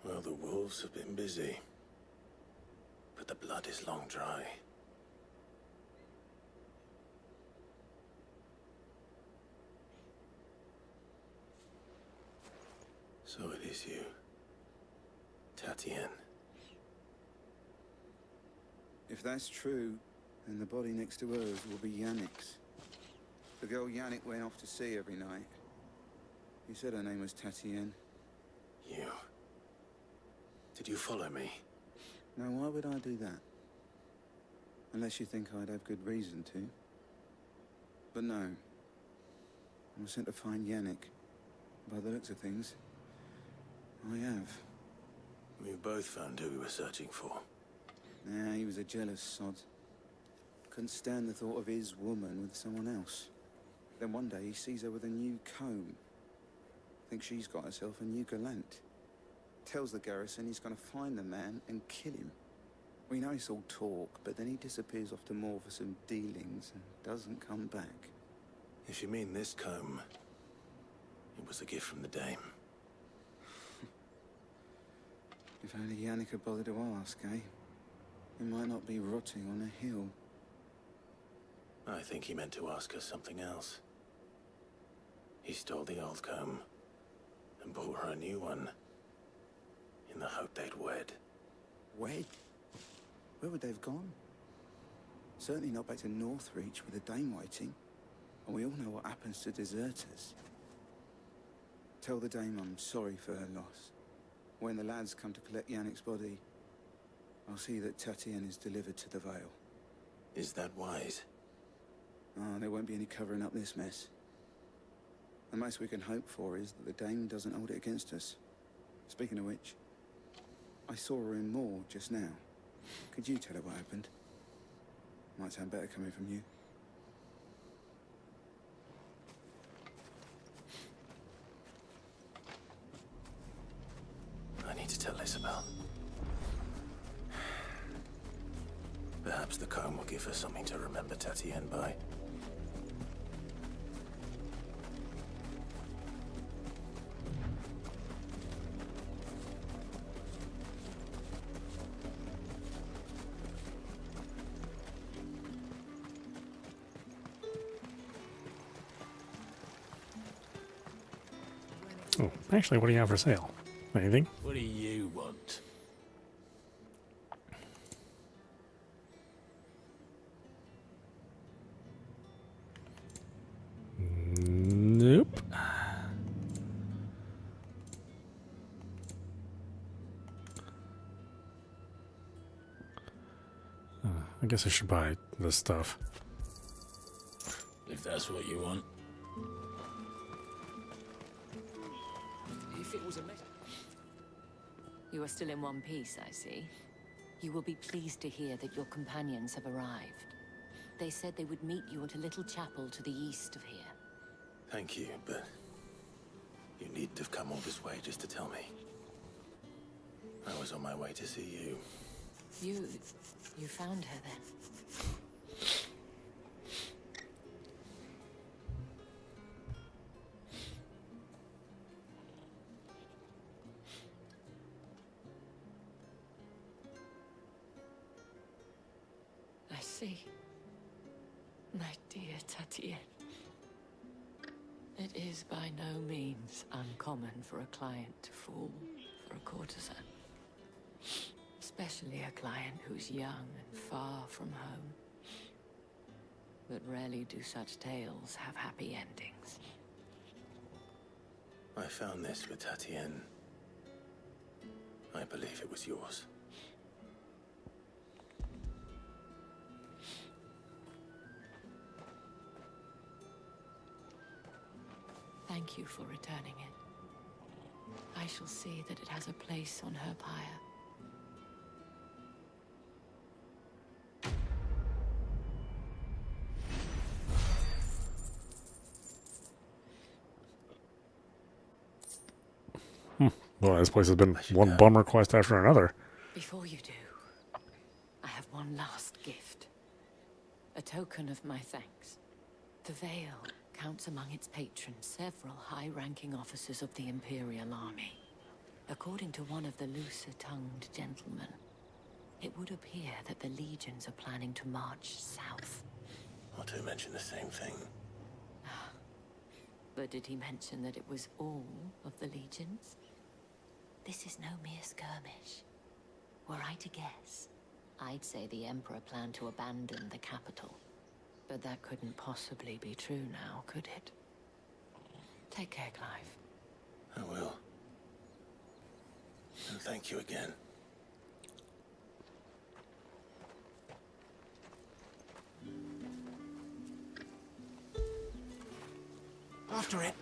Well, the wolves have been busy. But the blood is long dry. So it is you. Tatien. If that's true, then the body next to hers will be Yannick's. The girl Yannick went off to sea every night. You said her name was Tatien. You. Did you follow me? Now, why would I do that? Unless you think I'd have good reason to. But no. I was sent to find Yannick. By the looks of things, I have. We've both found who we were searching for. Yeah, he was a jealous sod. Couldn't stand the thought of his woman with someone else. Then one day he sees her with a new comb. Thinks she's got herself a new gallant. Tells the garrison he's gonna find the man and kill him. We know it's all talk, but then he disappears off to Moor for some dealings and doesn't come back. If you mean this comb, it was a gift from the Dame. If only Yannick had bothered to ask, eh? He might not be rotting on a hill. I think he meant to ask us something else. He stole the old comb and bought her a new one in the hope they'd wed. Wed? Where would they have gone? Certainly not back to Northreach with a Dame waiting. And we all know what happens to deserters. Tell the Dame I'm sorry for her loss. When the lads come to collect Yannick's body, I'll see that Tatienne is delivered to the Vale. Is that wise? Oh, there won't be any covering up this mess. The most we can hope for is that the Dame doesn't hold it against us. Speaking of which, I saw her in Moor just now. Could you tell her what happened? Might sound better coming from you. I need to tell Isabel. Perhaps the comb will give her something to remember Tatienne by. Oh, actually, what do you have for sale? Anything? What do you want? Nope. I guess I should buy this stuff. If that's what you want. If it was a mess. You are still in one piece, I see. You will be pleased to hear that your companions have arrived. They said they would meet you at a little chapel to the east of here. Thank you, but you needn't have come all this way just to tell me. I was on my way to see you. You found her then? I see. My dear Tatienne. It is by no means uncommon for a client to fall for a courtesan. Especially a client who's young and far from home. But rarely do such tales have happy endings. I found this with Tatienne. I believe it was yours. Thank you for returning it. I shall see that it has a place on her pyre. Well, this place has been one bum request after another. Before you do, I have one last gift. A token of my thanks. The Vale counts among its patrons several high-ranking officers of the Imperial Army. According to one of the looser-tongued gentlemen, it would appear that the legions are planning to march south. Otto mentioned the same thing. But did he mention that it was all of the legions? This is no mere skirmish. Were I to guess, I'd say the Emperor planned to abandon the capital. But that couldn't possibly be true now, could it? Take care, Clive. I will. And thank you again. After it.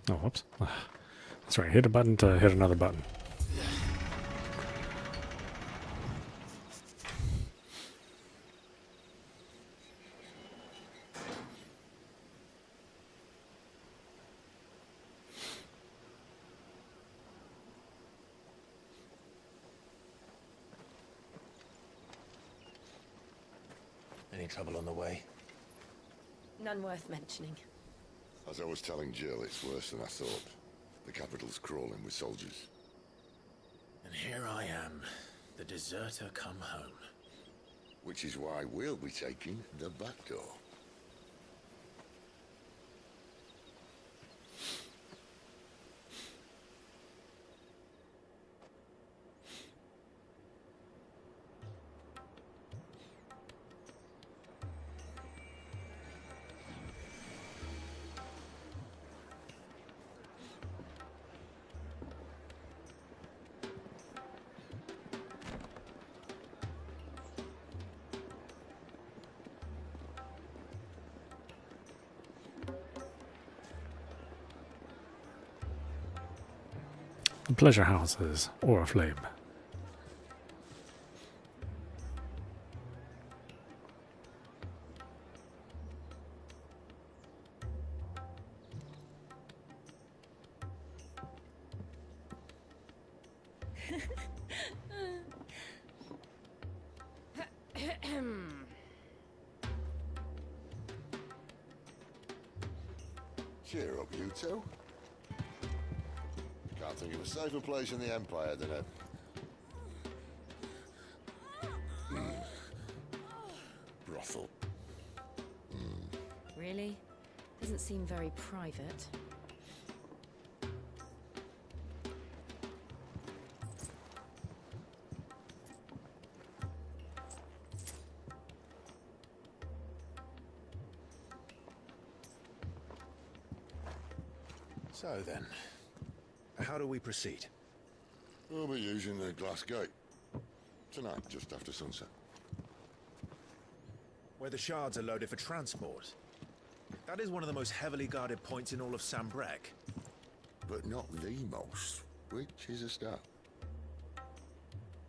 Oh, whoops. That's right. Hit a button to hit another button. Any trouble on the way? None worth mentioning. As I was telling Jill, it's worse than I thought. The capital's crawling with soldiers. And here I am, the deserter come home. Which is why we'll be taking the back door. The pleasure houses, Oriflamme. Cheer up, you two. Can't think of a safer place in the Empire than it. Brothel. Really? Doesn't seem very private. So then, how do we proceed? We'll be using the glass gate. Tonight, just after sunset. Where the shards are loaded for transport. That is one of the most heavily guarded points in all of Sambrek. But not the most, which is a start.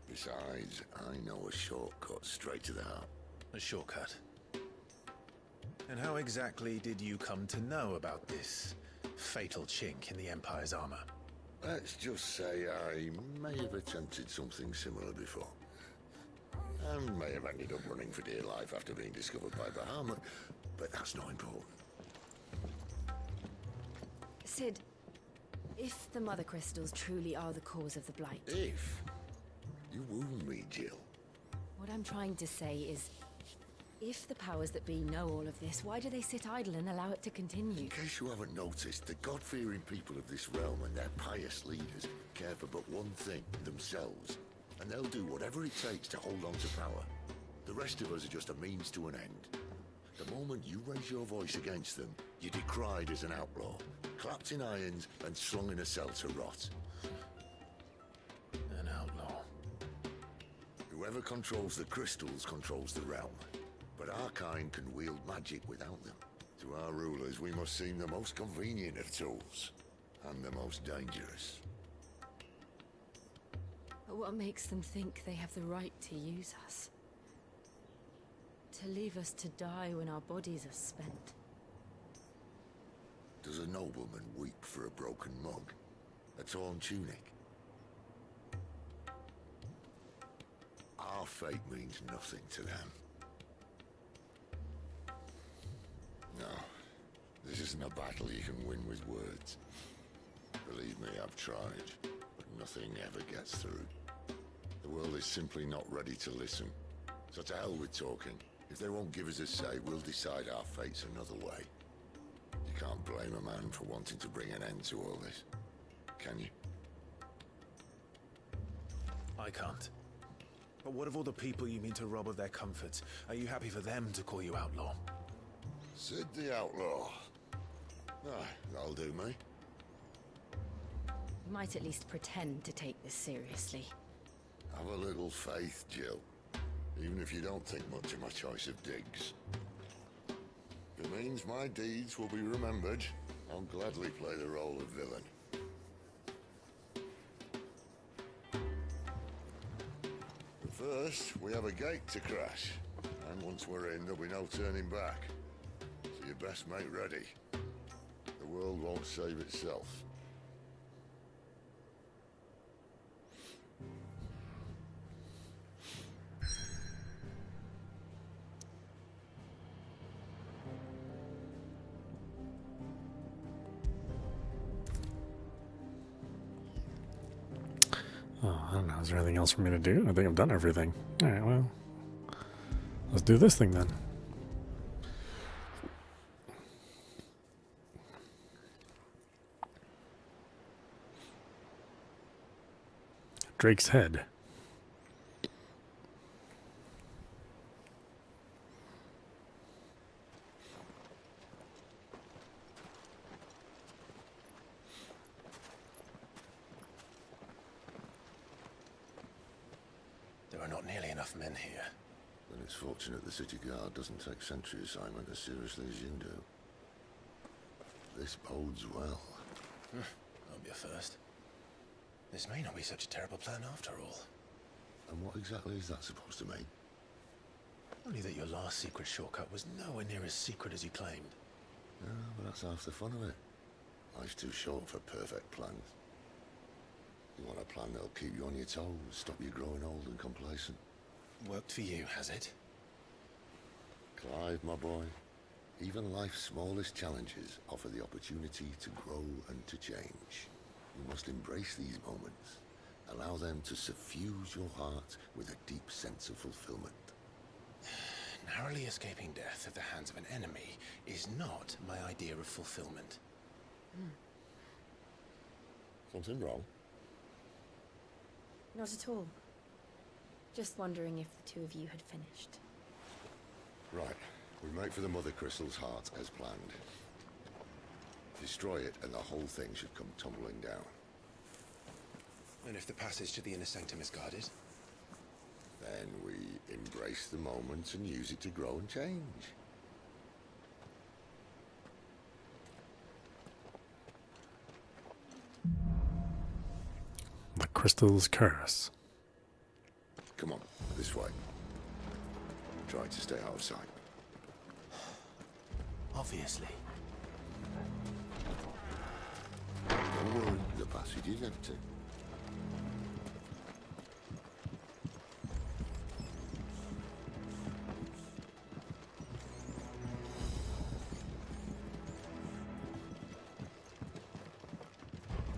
Besides, I know a shortcut straight to the heart. A shortcut? And how exactly did you come to know about this fatal chink in the Empire's armor? Let's just say I may have attempted something similar before. And may have ended up running for dear life after being discovered by Bahamut, but that's not important. Sid, if the Mother Crystals truly are the cause of the Blight... If? You wound me, Jill. What I'm trying to say is, if the powers that be know all of this, why do they sit idle and allow it to continue? In case you haven't noticed, the God-fearing people of this realm and their pious leaders care for but one thing, themselves. And they'll do whatever it takes to hold on to power. The rest of us are just a means to an end. The moment you raise your voice against them, you're decried as an outlaw, clapped in irons and slung in a cell to rot. An outlaw. Whoever controls the crystals controls the realm. But our kind can wield magic without them. To our rulers, we must seem the most convenient of tools, and the most dangerous. But what makes them think they have the right to use us? To leave us to die when our bodies are spent? Does a nobleman weep for a broken mug? A torn tunic? Our fate means nothing to them. No, this isn't a battle you can win with words. Believe me, I've tried, but nothing ever gets through. The world is simply not ready to listen. So to hell with talking. If they won't give us a say, we'll decide our fates another way. You can't blame a man for wanting to bring an end to all this, can you? I can't. But what of all the people you mean to rob of their comforts? Are you happy for them to call you outlaw? Sid the Outlaw. Ah, that'll do me. You might at least pretend to take this seriously. Have a little faith, Jill. Even if you don't think much of my choice of digs. It means my deeds will be remembered, I'll gladly play the role of villain. But first, we have a gate to crash. And once we're in, there'll be no turning back. So you best make ready. The world won't save itself. Oh, I don't know. Is there anything else for me to do? I think I've done everything. Alright, well. Let's do this thing then. Drake's head. There are not nearly enough men here. Then it's fortunate the city guard doesn't take sentry assignment as seriously as you do. This bodes well. That'll be a first. This may not be such a terrible plan after all. And what exactly is that supposed to mean? Only that your last secret shortcut was nowhere near as secret as you claimed. Yeah, but that's half the fun of it. Life's too short for perfect plans. You want a plan that'll keep you on your toes, stop you growing old and complacent. Worked for you, has it? Clive, my boy, even life's smallest challenges offer the opportunity to grow and to change. You must embrace these moments. Allow them to suffuse your heart with a deep sense of fulfillment. Narrowly escaping death at the hands of an enemy is not my idea of fulfillment. Something wrong? Not at all. Just wondering if the two of you had finished. Right. We make for the Mother Crystal's heart as planned. Destroy it and the whole thing should come tumbling down. And if the passage to the inner sanctum is guarded? Then we embrace the moment and use it to grow and change. The Crystal's Curse. Come on, this way. Try to stay out of sight. Obviously. Don't worry, the passage is empty.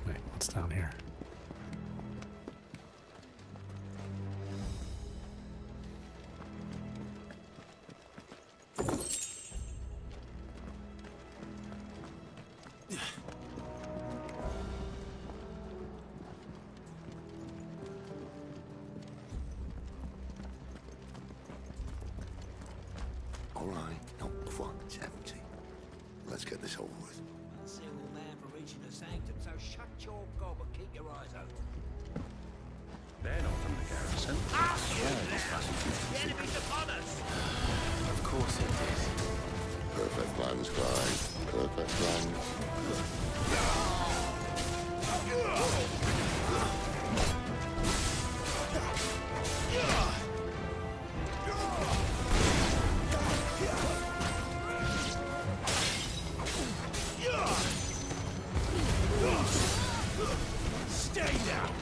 Wait, what's down here? All right, not quite empty. Let's get this over with. Single man for reaching the sanctum, so shut your gob and keep your eyes open. They're not from the garrison. The enemy's upon us! Of course it is. Perfect plans, Clive. Perfect plans. Stay down!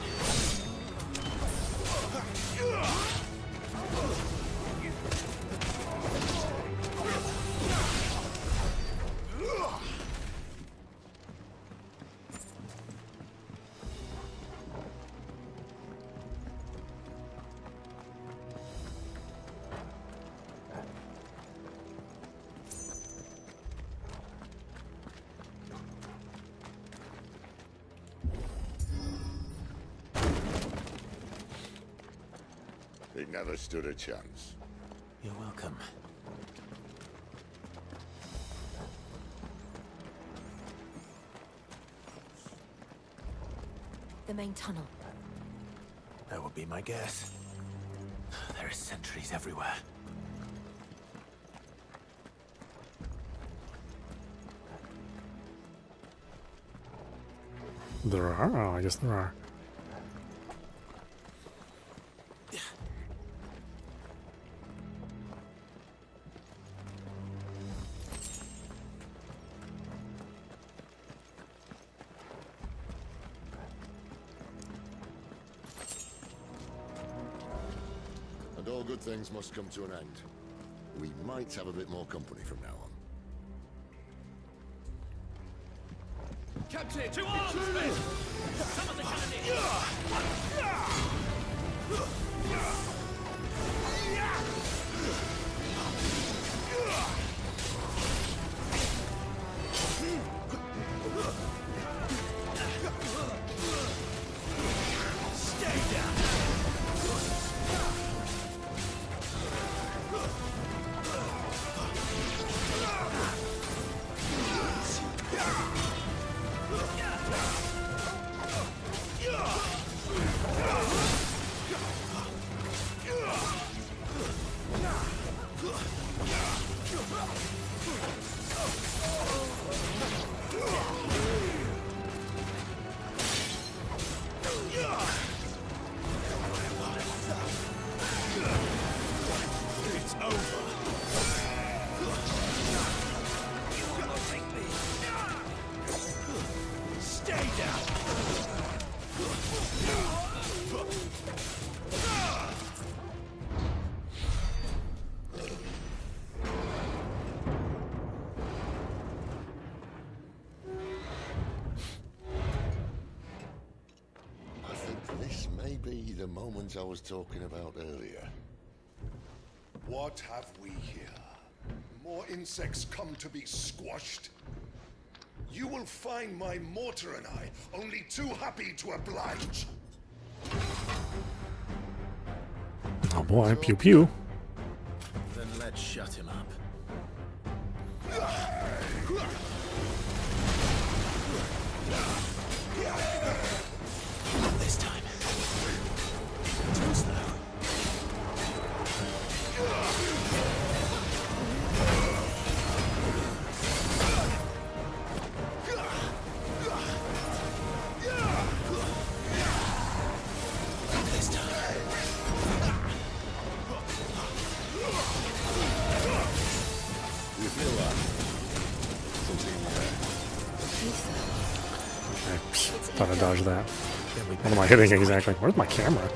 He never stood a chance. You're welcome. The main tunnel. That would be my guess. There are sentries everywhere. There are? Oh, I guess there are. And all good things must come to an end. We might have a bit more company from now on. Captain! To arms, men! Summon the calamity! Stay down! It's over. You will take me. Stay down. I think this may be the moment I was talking about earlier. What have we here? More insects come to be squashed? You will find my mortar and I only too happy to oblige. Oh boy, pew pew. Then let's shut him up. Not this time. Too slow. This time. You feel that? Something I thought I dodged that. What am I hitting exactly? Where's my camera?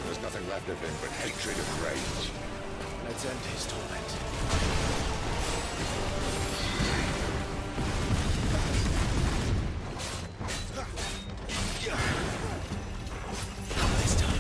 There's nothing left of him but hatred and rage. Let's end his torment. This time.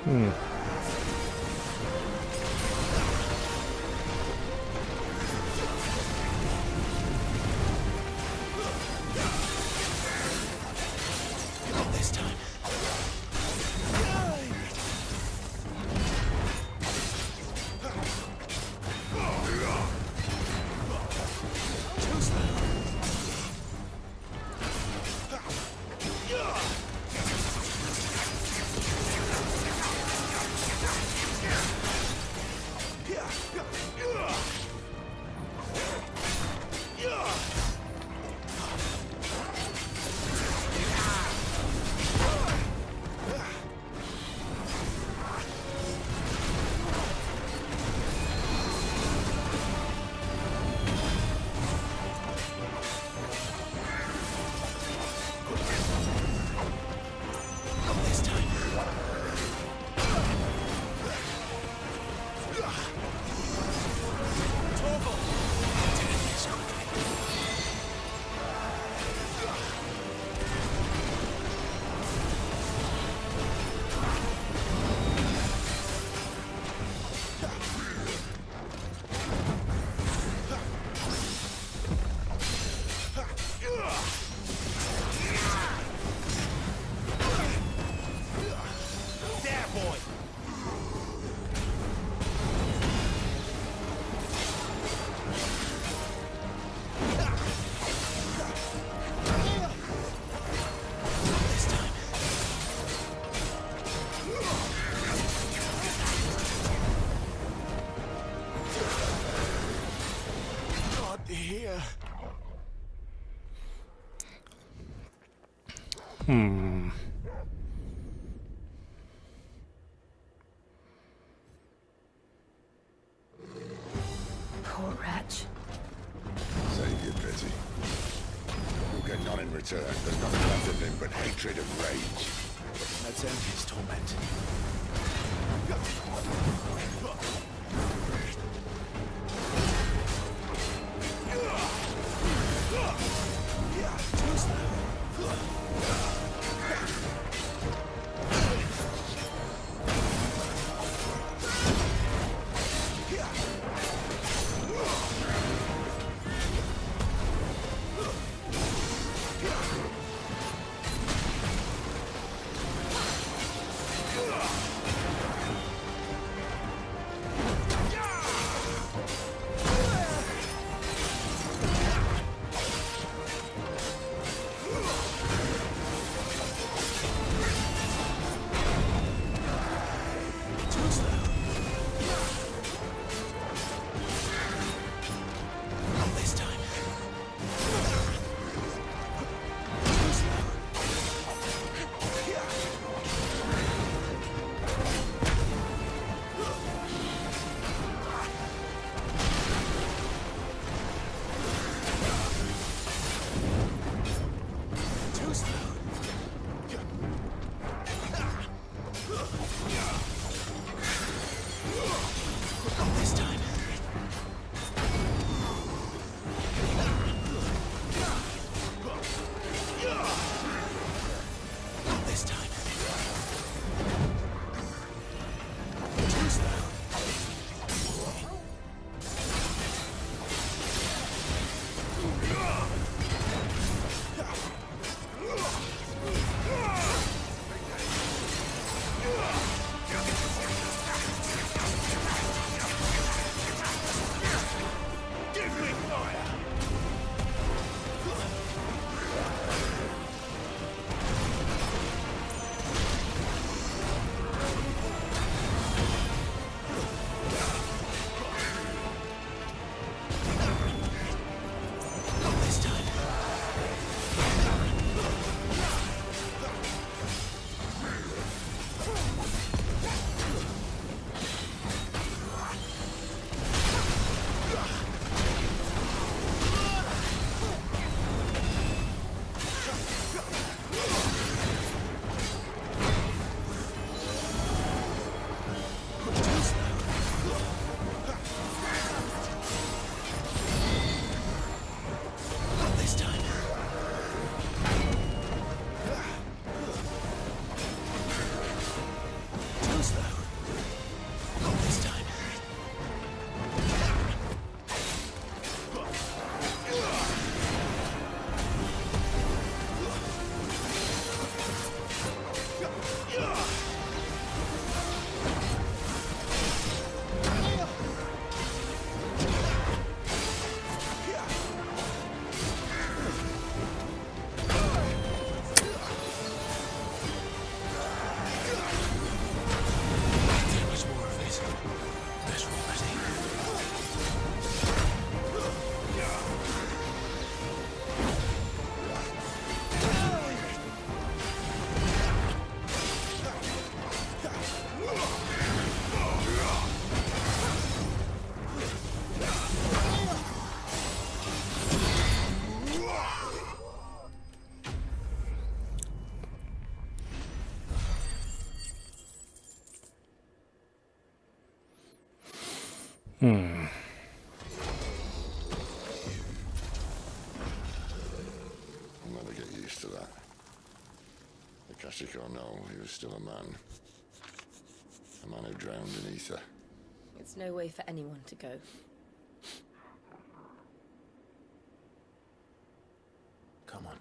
This time. Poor wretch. Save your pity. You'll get none in return. There's nothing left in him but hatred and rage. Let's end his torment. Hmm. I'll never get used to that. Akashic or no, he was still a man. A man who drowned in ether. It's no way for anyone to go. Come on.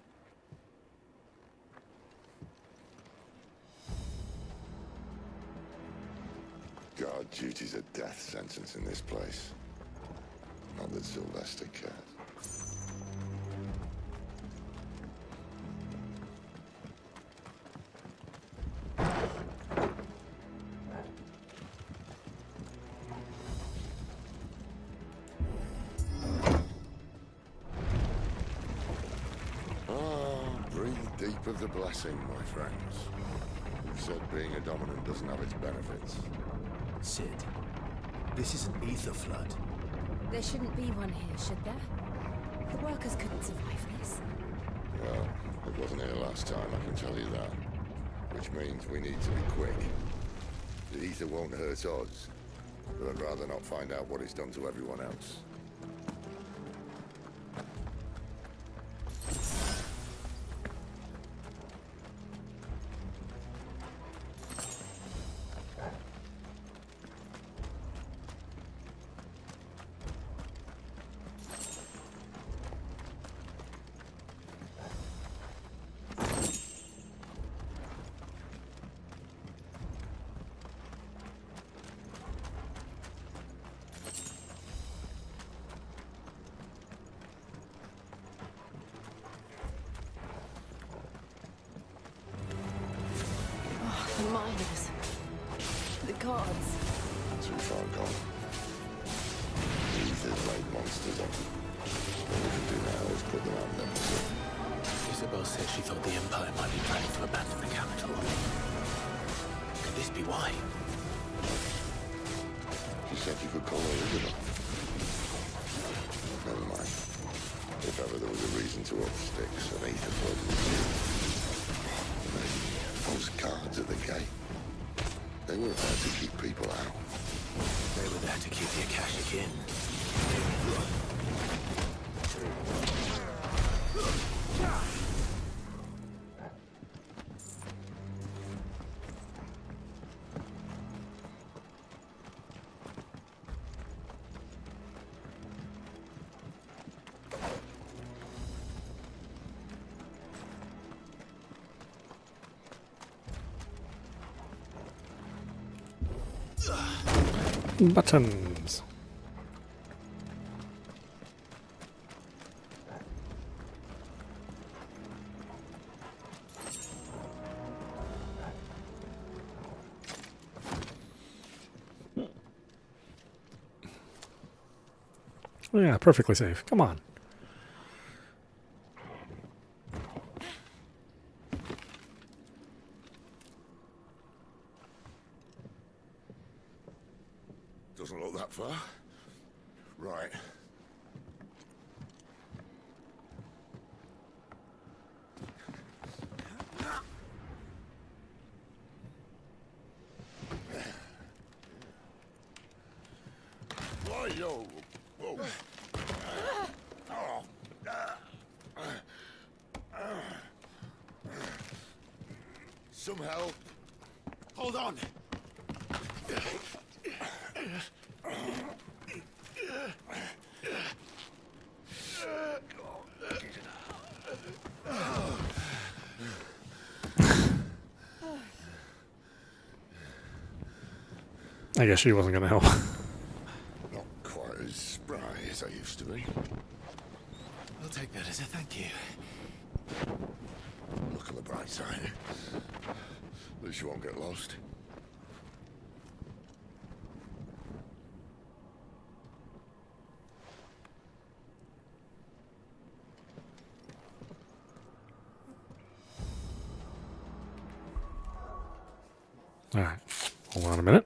Guard duty's a death sentence in this place. Not that Sylvester cared. Breathe deep of the blessing, my friends. You've said being a dominant doesn't have its benefits. Sid, this is an ether flood. There shouldn't be one here, should there? The workers couldn't survive this. Well, it wasn't here last time, I can tell you that. Which means we need to be quick. The ether won't hurt us, but I'd rather not find out what it's done to everyone else. The miners. The guards. Too far gone. The ether's made monsters of them. All we can do now is put them out there. Isabel said she thought the Empire might be planning to abandon the capital. Could this be why? She said you could call her Isabel. Never mind. If ever there was a reason to up sticks, an ether flood was used. Those guards at the gate, they weren't there to keep people out. They were there to keep the Akashic in. Buttons. Oh yeah, perfectly safe. Come on. Doesn't look that far. Right. Why, yo? Whoa. Some help. Hold on! I guess she wasn't going to help. Not quite as spry as I used to be. I'll take that as a thank you. Look on the bright side. At least you won't get lost. All right. Hold on a minute.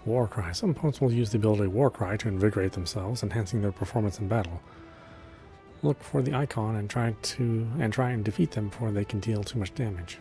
Warcry. Some opponents will use the ability Warcry to invigorate themselves, enhancing their performance in battle. Look for the icon and try and defeat them before they can deal too much damage.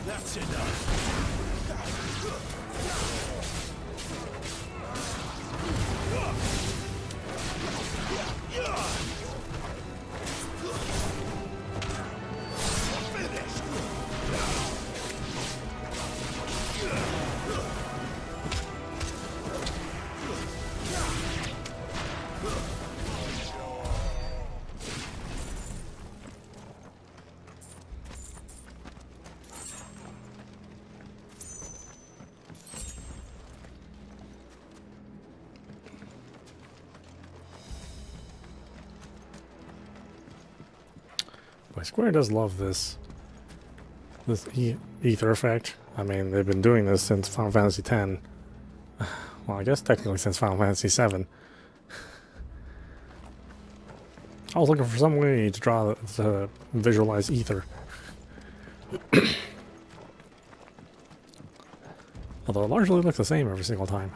That's enough. Boy, Square does love this ether effect. I mean, they've been doing this since Final Fantasy X. Well, I guess technically since Final Fantasy VII. I was looking for some way to visualize ether. Although it largely looks the same every single time.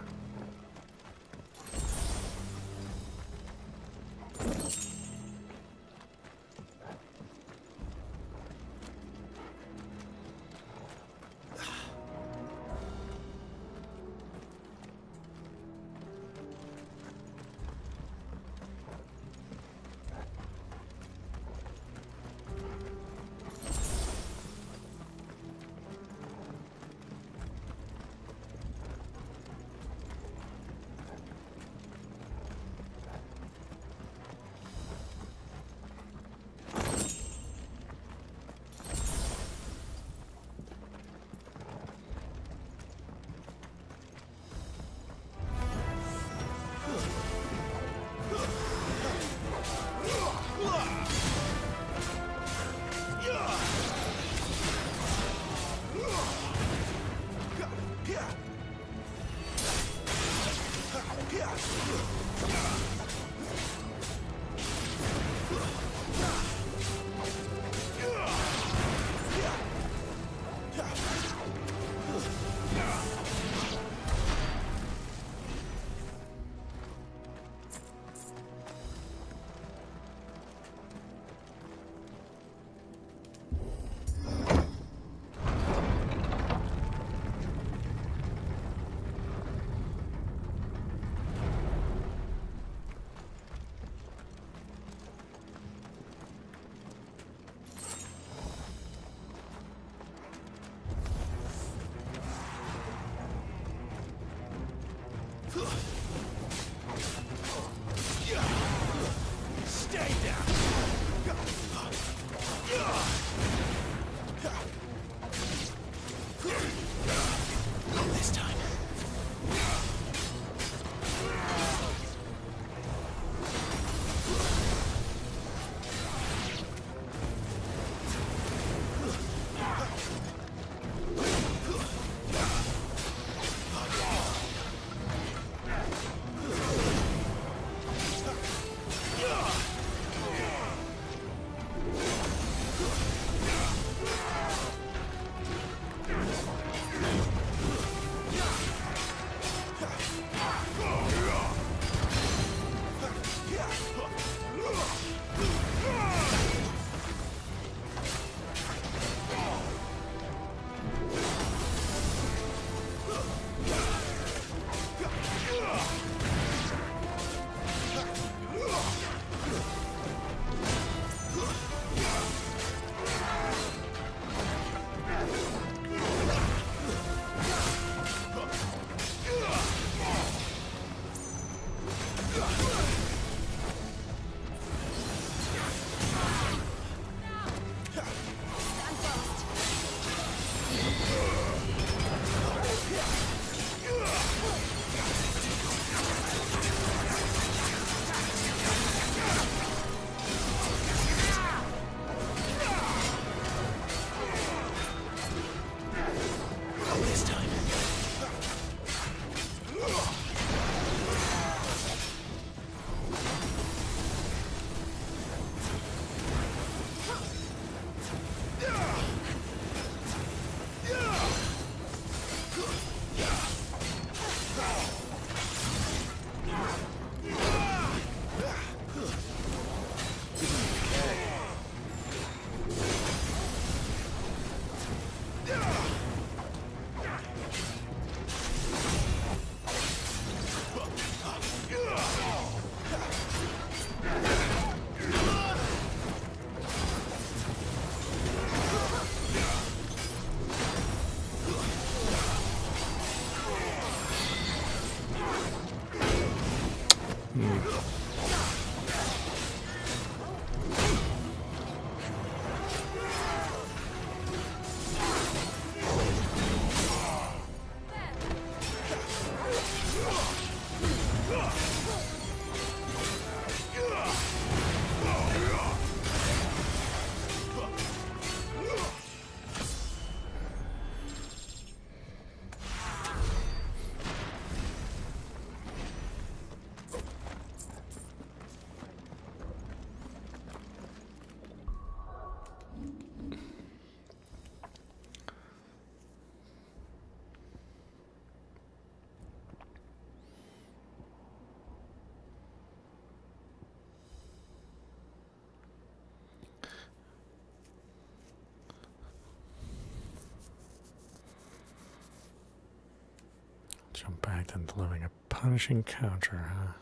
Jump back then delivering a punishing counter, huh?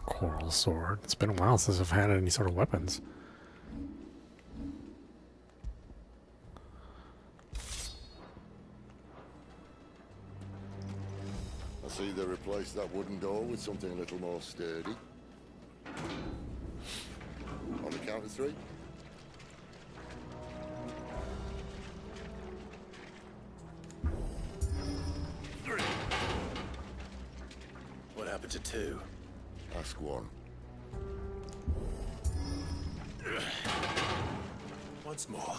Coral sword. It's been a while since I've had any sort of weapons. I see they replaced that wooden door with something a little more sturdy. On the count of 3. What happened to 2? Ask 1. Once more.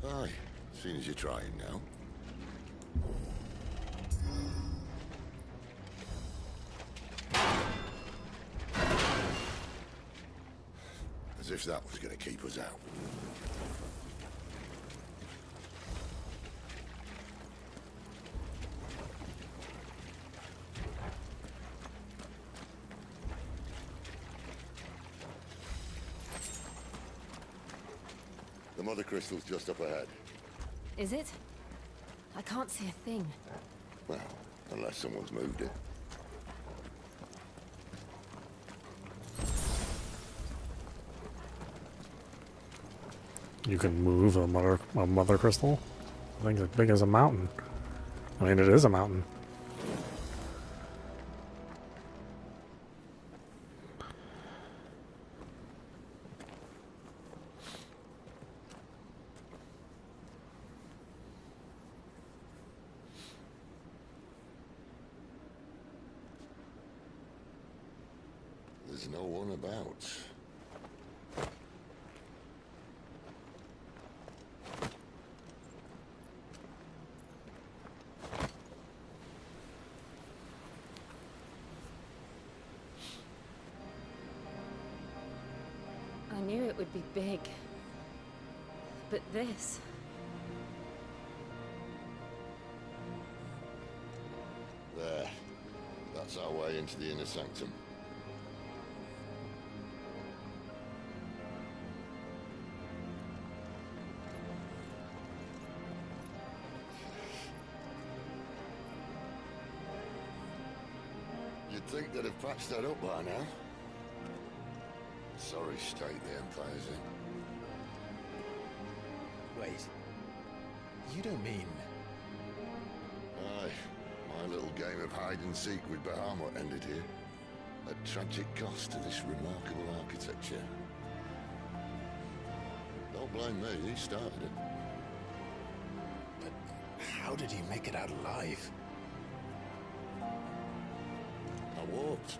Aye, seeing as you're trying now. As if that was going to keep us out. The mother crystal's just up ahead. Is it? I can't see a thing. Well, unless someone's moved it. You can move a mother crystal? I think it's as big as a mountain. I mean, it is a mountain. There's no one about. I knew it would be big. But this... There. That's our way into the inner sanctum. You'd think they'd have patched that up by now. Sorry state the Empire's in. Wait. You don't mean... Aye. My little game of hide-and-seek with Bahamut ended here. At tragic cost to this remarkable architecture. Don't blame me, he started it. But how did he make it out alive? I walked.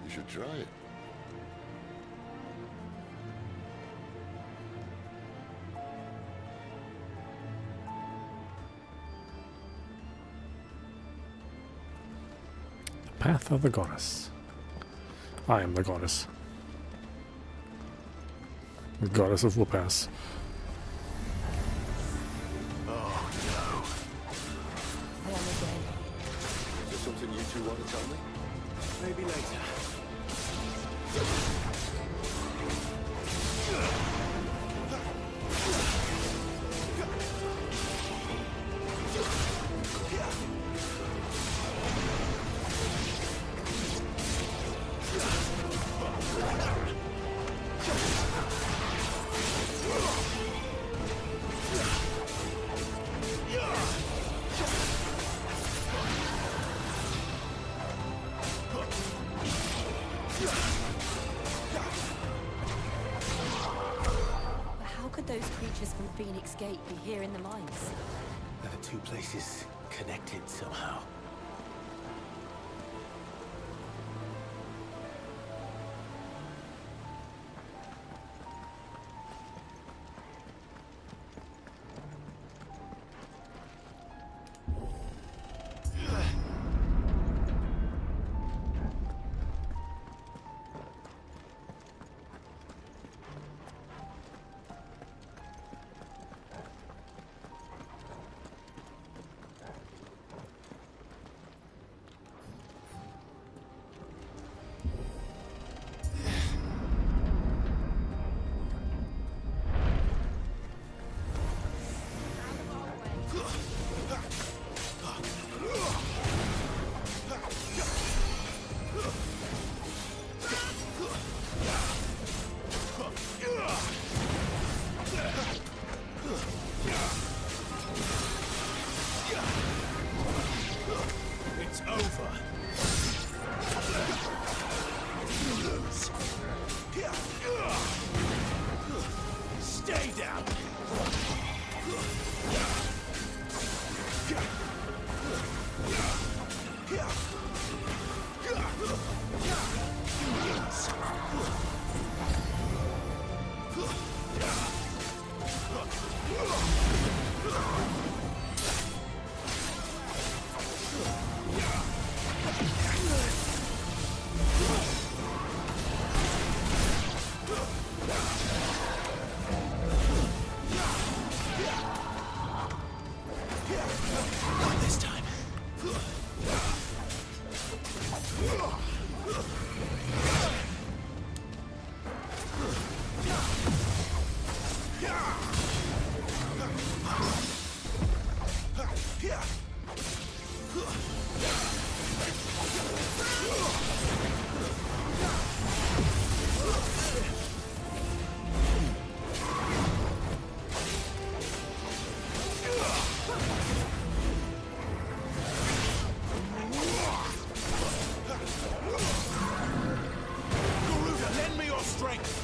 You should try it. Path of the Goddess. I am the goddess. The goddess of whoop-ass. Oh no. I am again. Is there something you two want to tell me? Maybe later. But how could those creatures from Phoenix Gate be here in the mines? Are the two places connected somehow? It's over. Stay down. Not this time. Garuda, lend me your strength.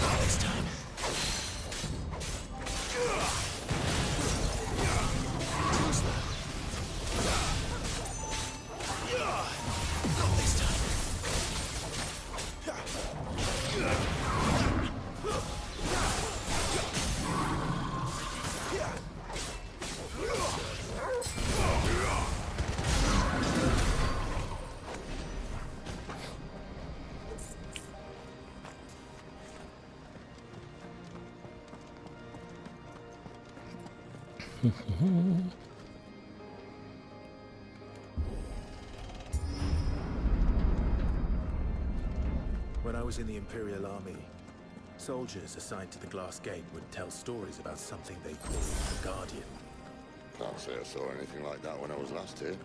Not this time. Too slow. Not this time. When I was in the Imperial Army, soldiers assigned to the Glass Gate would tell stories about something they called the Guardian. Can't say I saw anything like that when I was last here.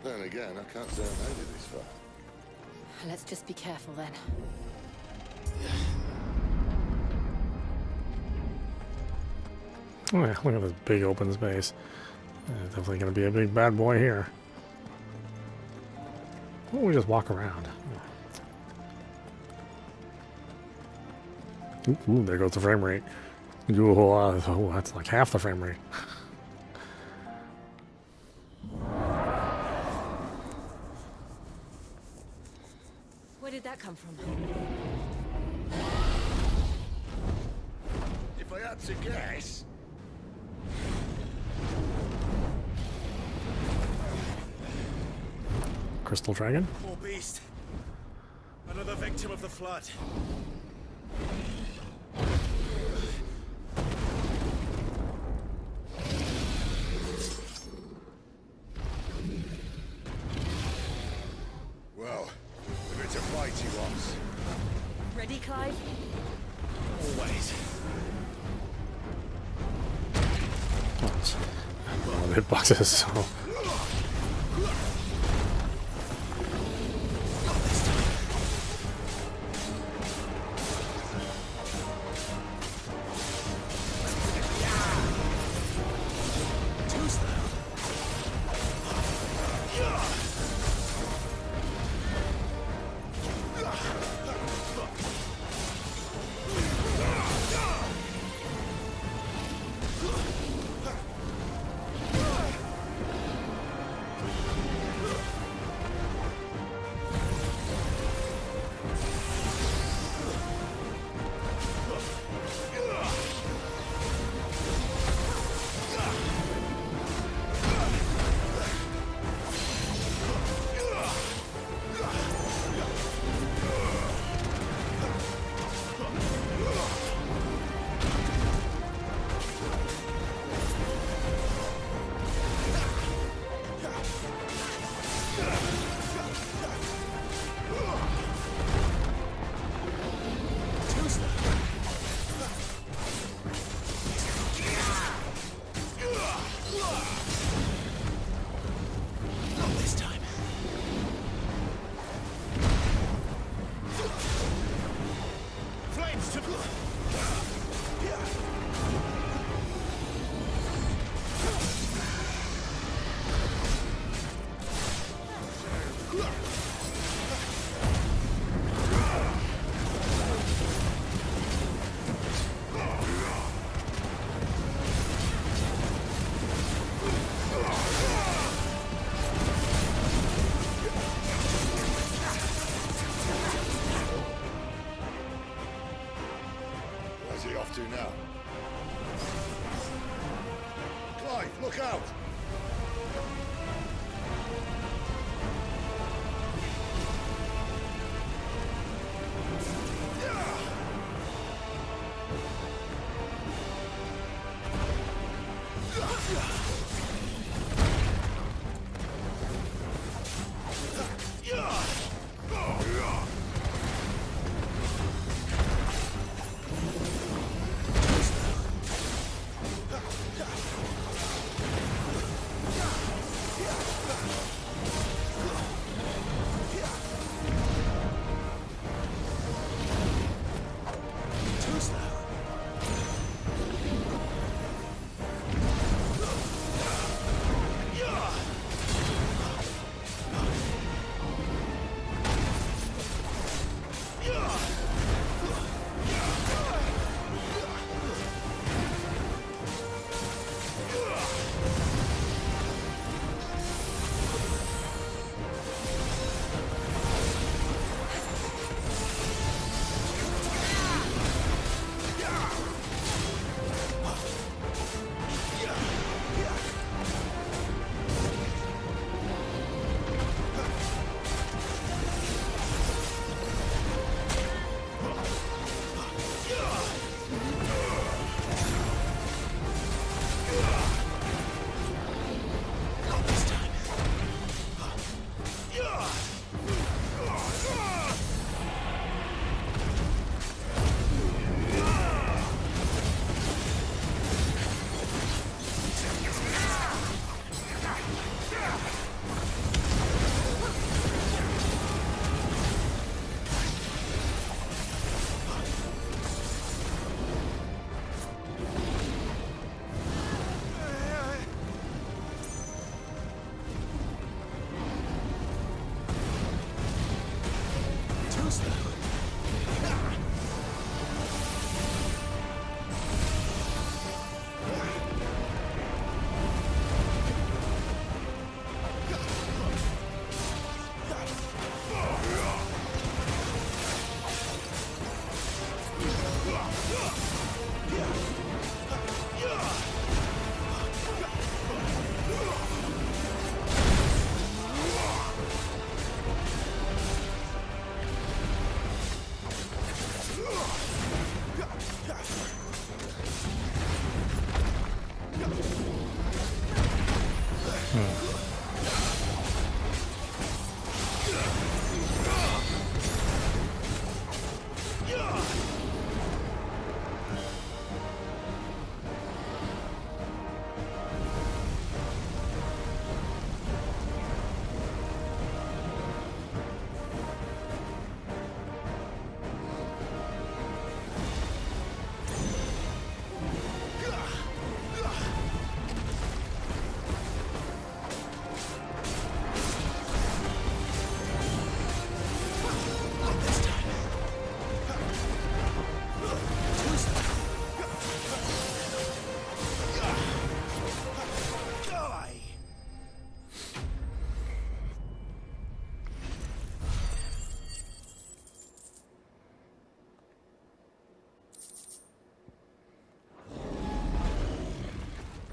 Then again, I can't say I made it this far. Let's just be careful then. Oh yeah, look at this big open space. Definitely gonna be a big bad boy here. Why don't we just walk around? Ooh, there goes the frame rate. Oh, that's like half the frame rate. Where did that come from? If I had to guess... Crystal Dragon? Poor beast. Another victim of the flood. Well, if it's a fight he wants. Ready, Clive? Always. Oh, the hitboxes, so... Where's he off to now? Clive, look out!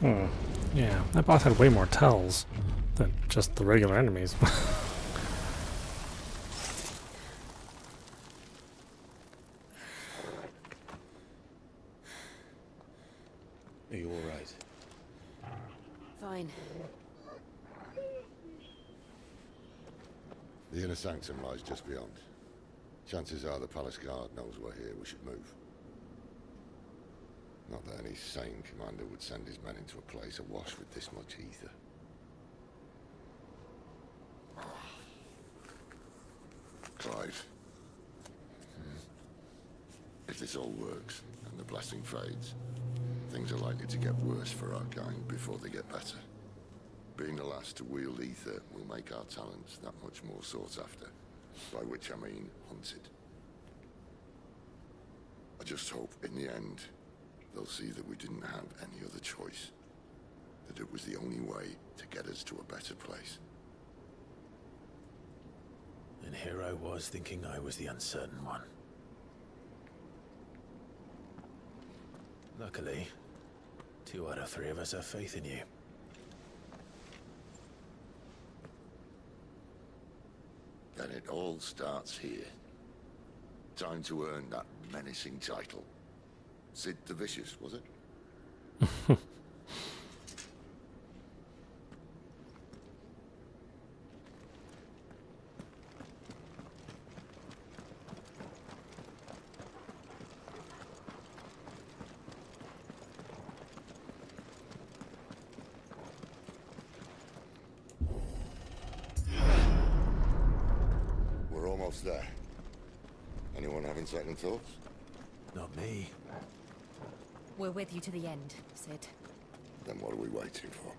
Yeah, that boss had way more tells than just the regular enemies. Are you all right? Fine. The inner sanctum lies just beyond. Chances are the palace guard knows we're here. We should move. Not that any sane commander would send his men into a place awash with this much ether. Clive. If this all works, and the blessing fades, things are likely to get worse for our kind before they get better. Being the last to wield ether will make our talents that much more sought after, by which I mean hunted. I just hope, in the end, they'll see that we didn't have any other choice. That it was the only way to get us to a better place. And here I was thinking I was the uncertain one. Luckily, 2 out of 3 of us have faith in you. Then it all starts here. Time to earn that menacing title. Sid the Vicious, was it? We're almost there. Anyone having second thoughts? Not me. We're with you to the end, Sid. Then what are we waiting for?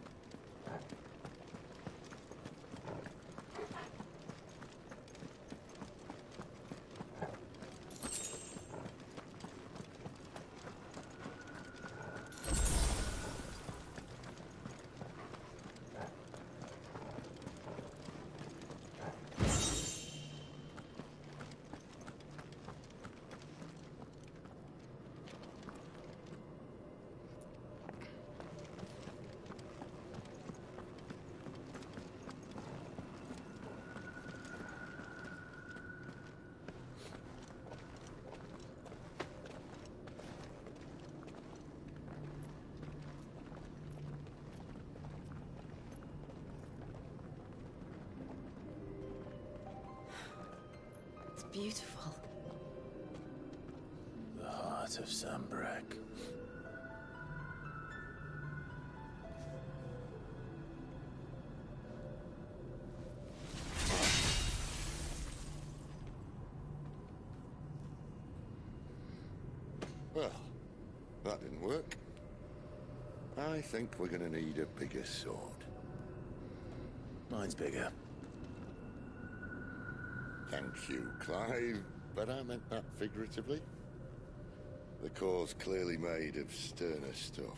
Beautiful. The heart of Sambrek. Well, that didn't work. I think we're gonna need a bigger sword. Mine's bigger. Thank you, Clive, but I meant that figuratively. The core's clearly made of sterner stuff.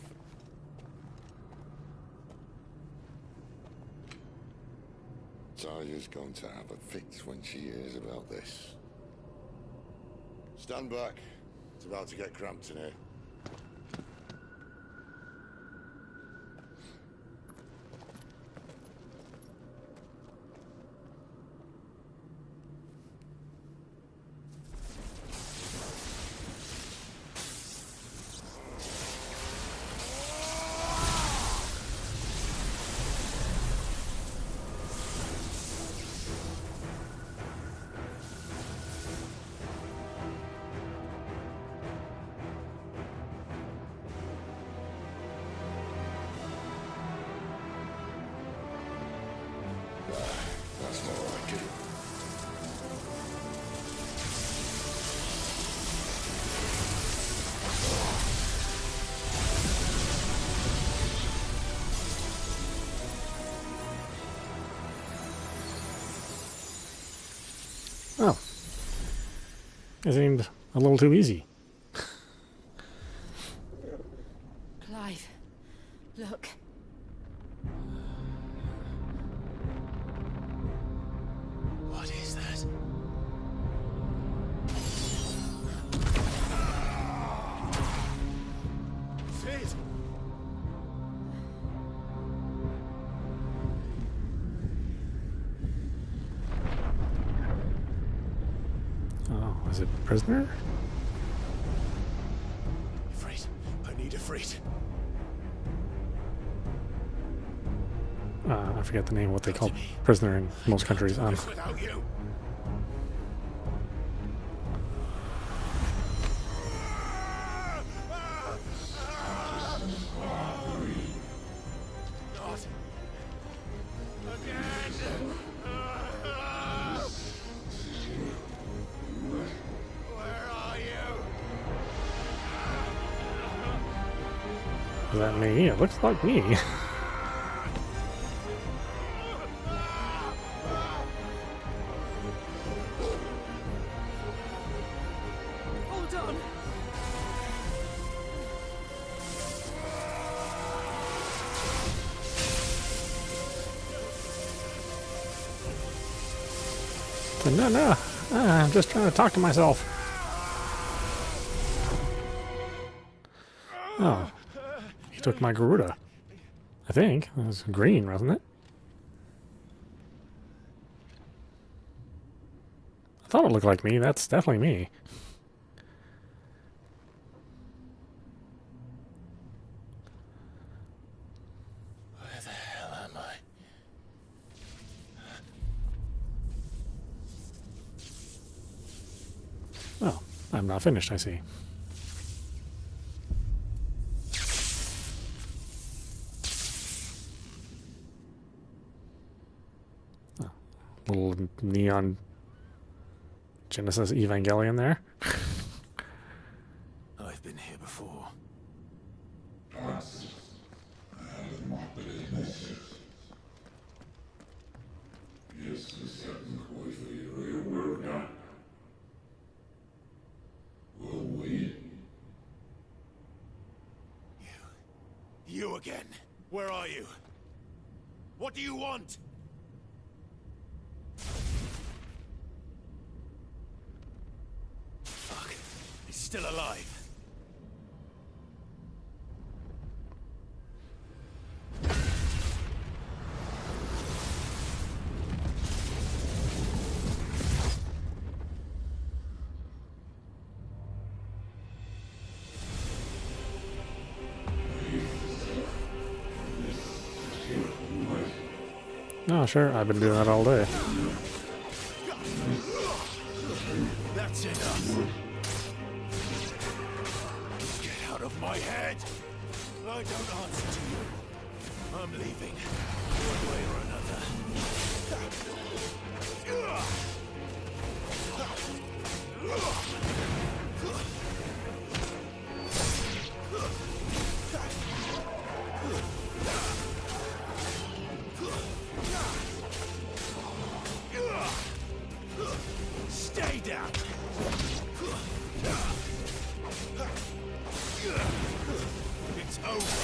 Taya's going to have a fit when she hears about this. Stand back. It's about to get cramped in here. That's more like it. Oh. It seemed a little too easy. Clive, look. What is that? Sid! Is it prisoner? Ifrit, I need Ifrit. I forget the name, what they call prisoner in most countries. Without you. Is that me? It looks like me. Hold on. No. I'm just trying to talk to myself. Oh. He took my Garuda. I think. It was green, wasn't it? I thought it looked like me. That's definitely me. Where the hell am I? Oh, I'm not finished, I see. Oh, little neon Genesis Evangelion there. I've been here before. You again. Where are you? What do you want? Fuck. He's still alive. Oh, sure. I've been doing that all day. That's enough. Get out of my head. I don't answer to you. I'm leaving. One way or another. Stay down. It's over.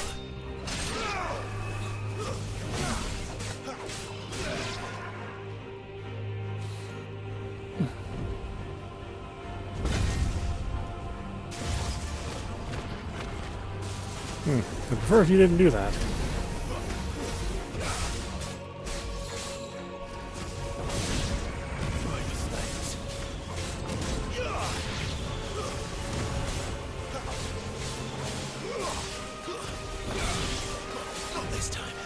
I'd prefer if you didn't do that. Not this time.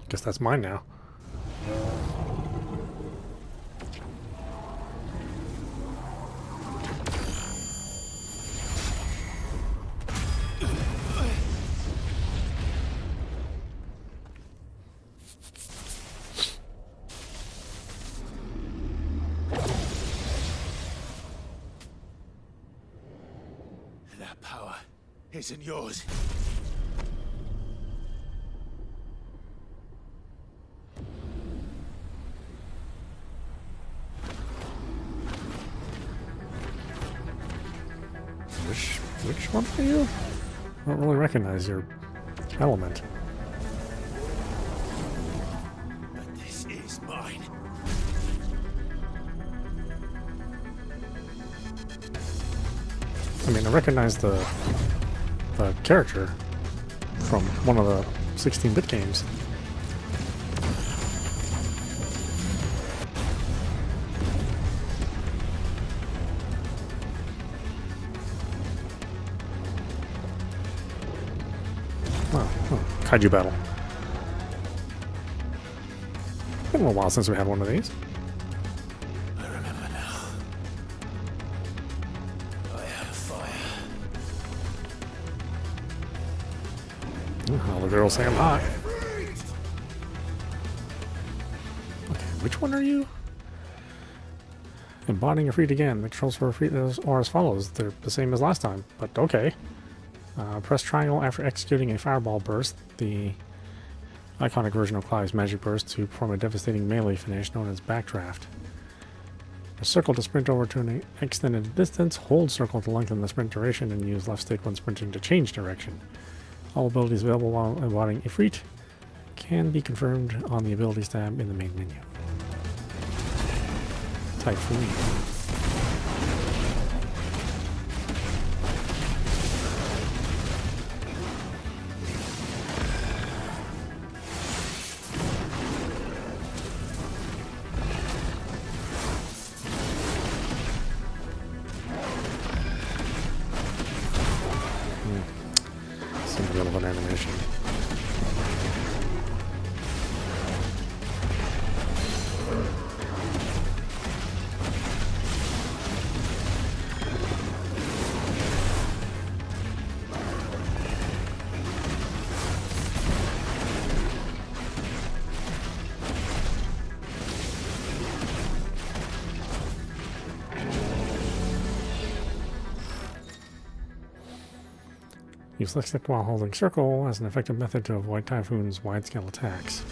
Guess that's mine now. That power isn't yours. Which one are you? I don't really recognize your element. But this is mine. I mean, I recognize the character from one of the 16-bit games. Kaiju battle. Been a little while since we had one of these. I remember now. I have fire. All the girls say I'm hot. Okay, which one are you? Embodying Ifrit again. The controls for Ifrit are as follows. They're the same as last time, but okay. Press triangle after executing a fireball burst, the iconic version of Clive's magic burst, to perform a devastating melee finish known as backdraft. A circle to sprint over to an extended distance, hold circle to lengthen the sprint duration, and use left stick when sprinting to change direction. All abilities available while embodying Ifrit can be confirmed on the abilities tab in the main menu. Typhoon. Relevant animation. Use left stick while holding circle as an effective method to avoid Typhoon's wide-scale attacks.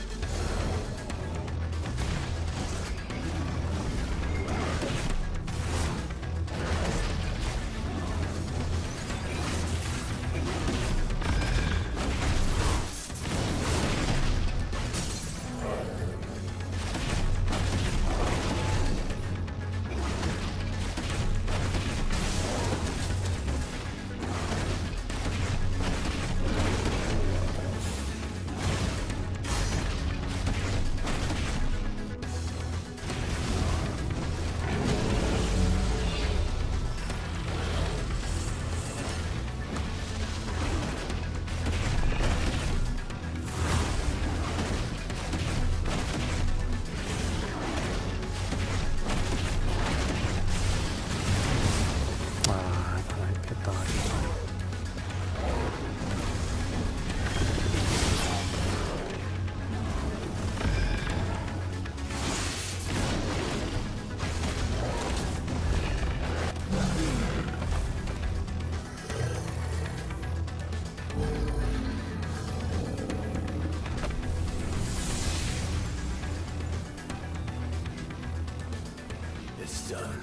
It's done.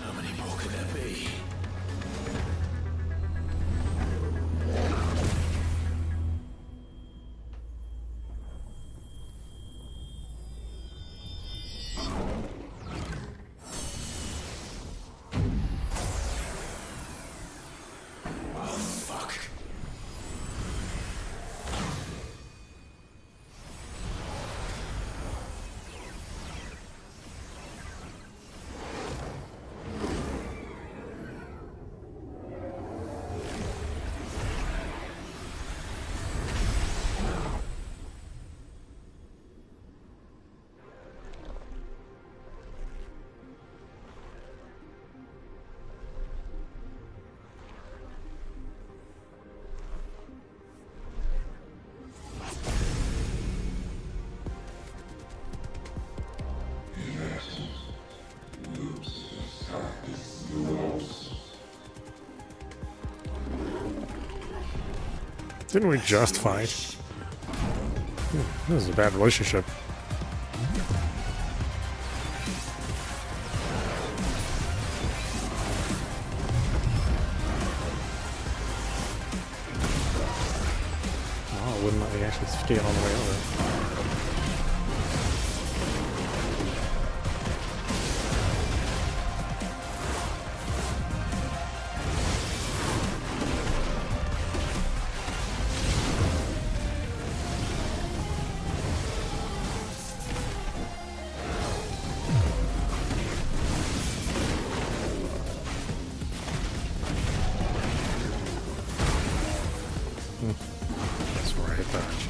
How many more could there be? Didn't we just fight? This is a bad relationship. Oh, it wouldn't let me actually skate all the way over. That's where I hit dodge.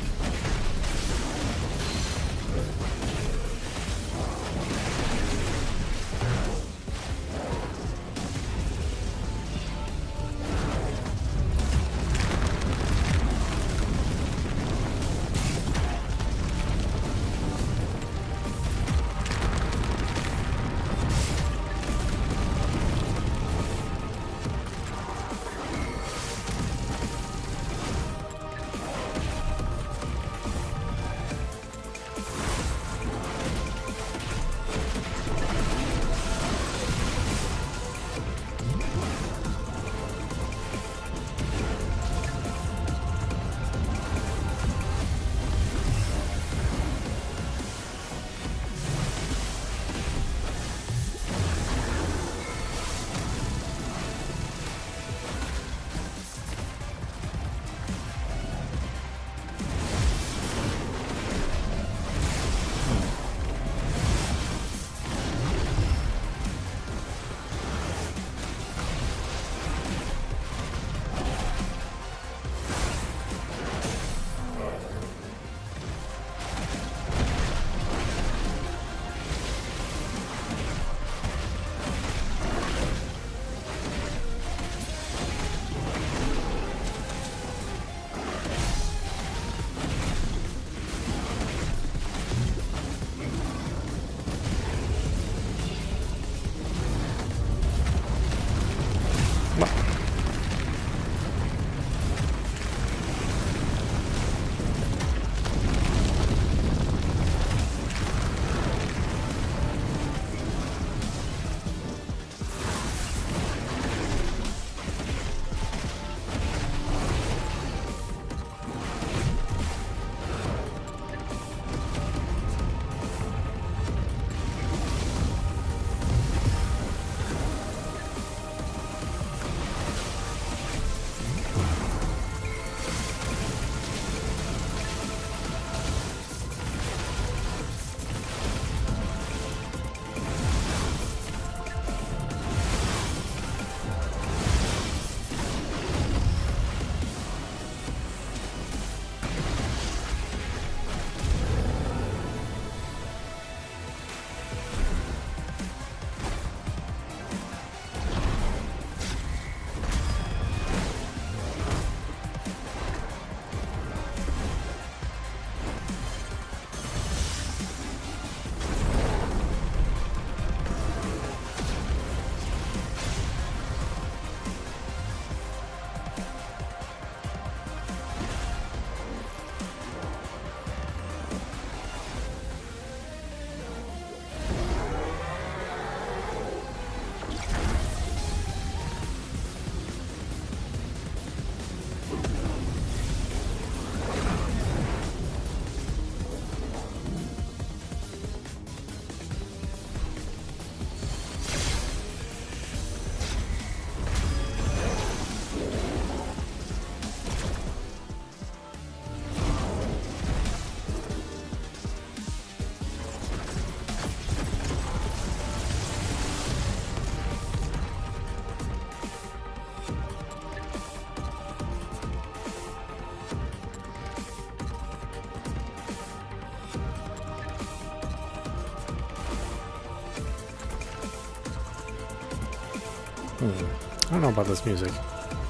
I don't know about this music.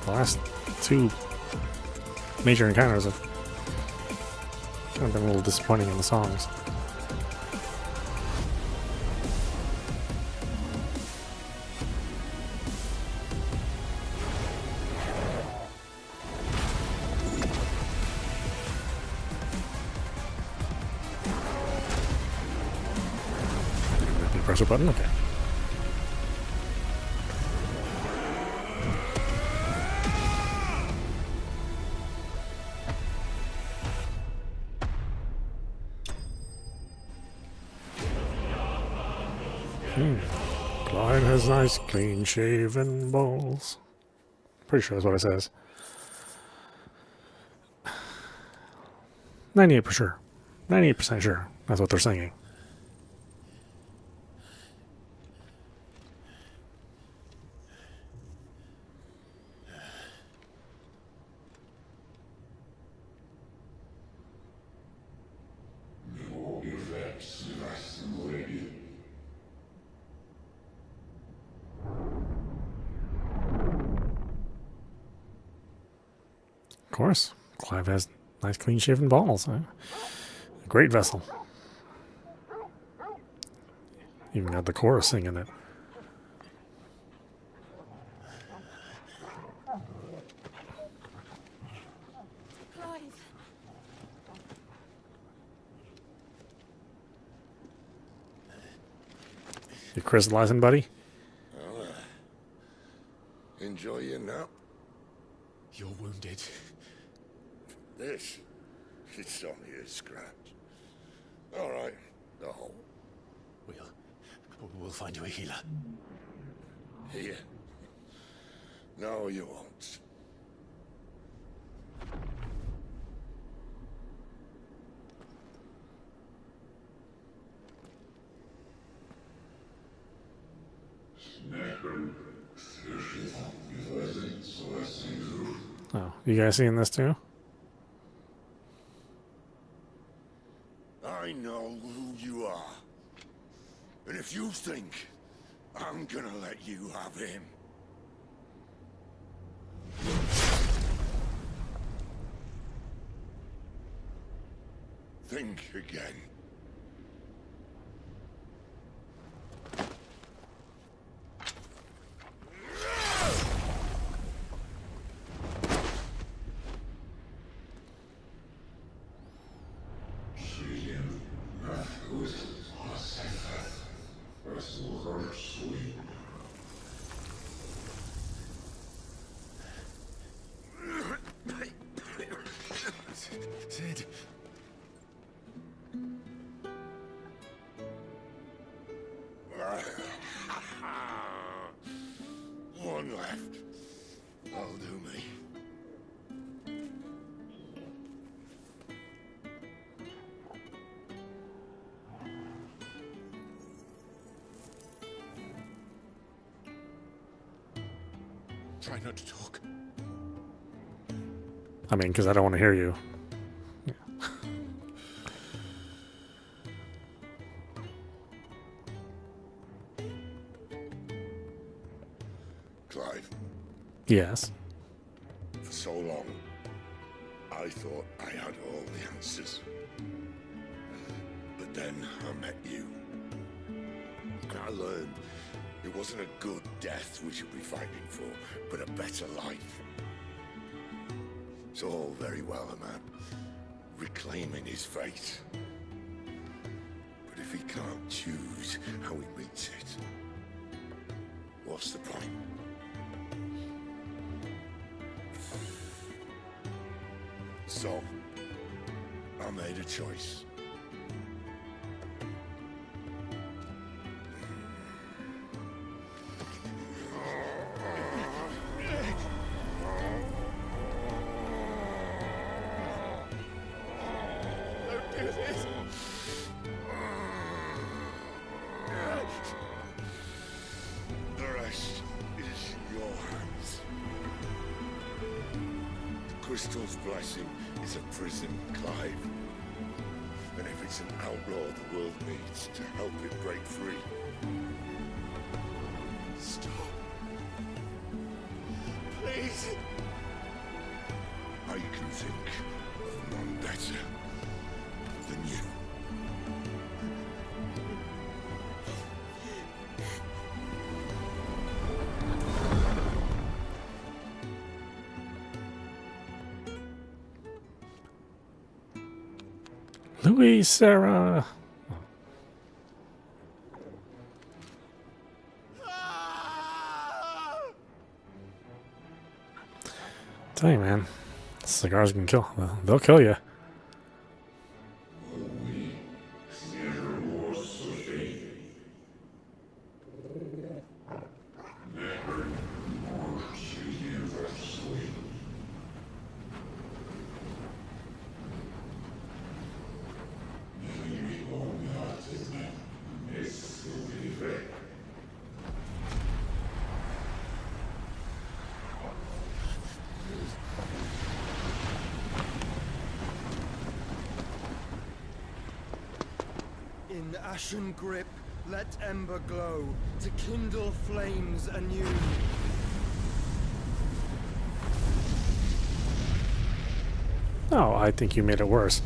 The last two major encounters have kind of been a little disappointing in the songs. press a button? Okay. Clive has nice, clean-shaven balls. Pretty sure that's what it says. 98% sure. 98% sure. That's what they're singing. Of course, Clive has nice, clean-shaven balls. A great vessel. Even got the chorus singing it. Clive. You crystallizing, buddy? Well, enjoy your nap. You're wounded. This, it's only a scratch. All right, the hole. We'll find you a healer. Here. No, you won't. Oh, you guys seeing this too? I know who you are. And if you think I'm gonna let you have him... think again. Sid. One left. That'll do me. Try not to talk. I mean, because I don't want to hear you. Yeah. Clive, Yes. for so long, I thought I had all the answers. But then I met you. And I learned it wasn't a good death we should be fighting for, but a better life. It's all very well a man reclaiming his fate. But if he can't choose how he meets it, what's the point? So, I made a choice. The rest is in your hands. The crystal's blessing is a prison, Clive. And if it's an outlaw the world needs to help it break free. Stop. Please. I can think of none better than you. Louis, Sarah. tell you, man, cigars can kill. They'll kill you. In ashen grip, let ember glow, to kindle flames anew. Oh, I think you made it worse.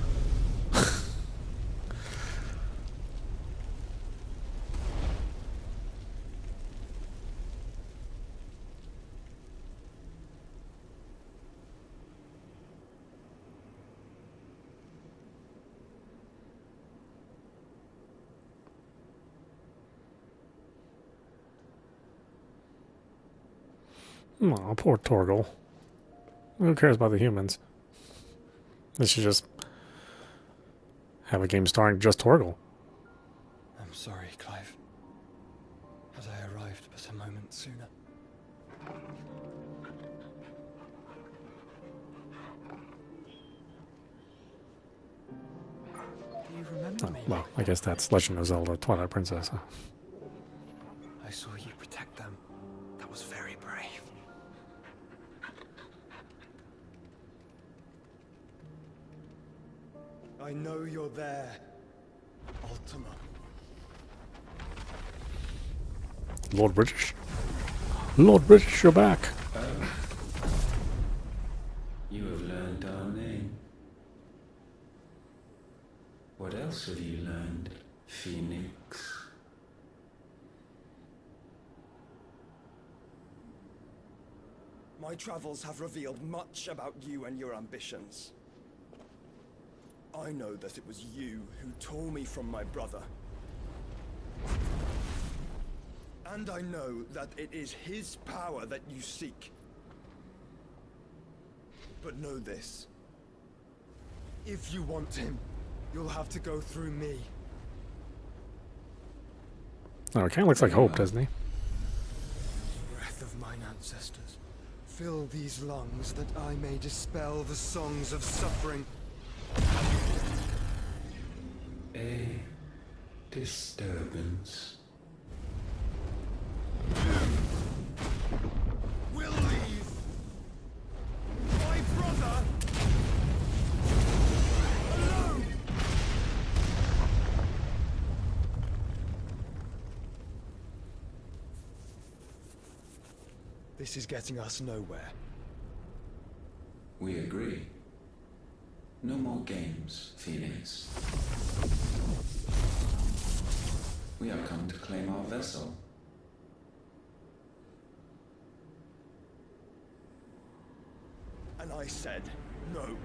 Aw, poor Torgal. Who cares about the humans? They should just have a game starring just Torgal. I'm sorry, Clive. Had I arrived but a moment sooner. Do you remember me? Well, I guess that's Legend of Zelda Twilight Princess. Huh? I saw you protect them. That was very brave. I know you're there, Ultima. Lord British? Lord British, you're back. You have learned our name. What else have you learned, Phoenix? My travels have revealed much about you and your ambitions. I know that it was you who tore me from my brother. And I know that it is his power that you seek. But know this. If you want him, you'll have to go through me. Oh, it kind of looks like Hope, doesn't he? Breath of mine ancestors, fill these lungs that I may dispel the songs of suffering. A disturbance. We'll leave. My brother alone. This is getting us nowhere. We agree. No more games, Phoenix. We have come to claim our vessel. And I said no.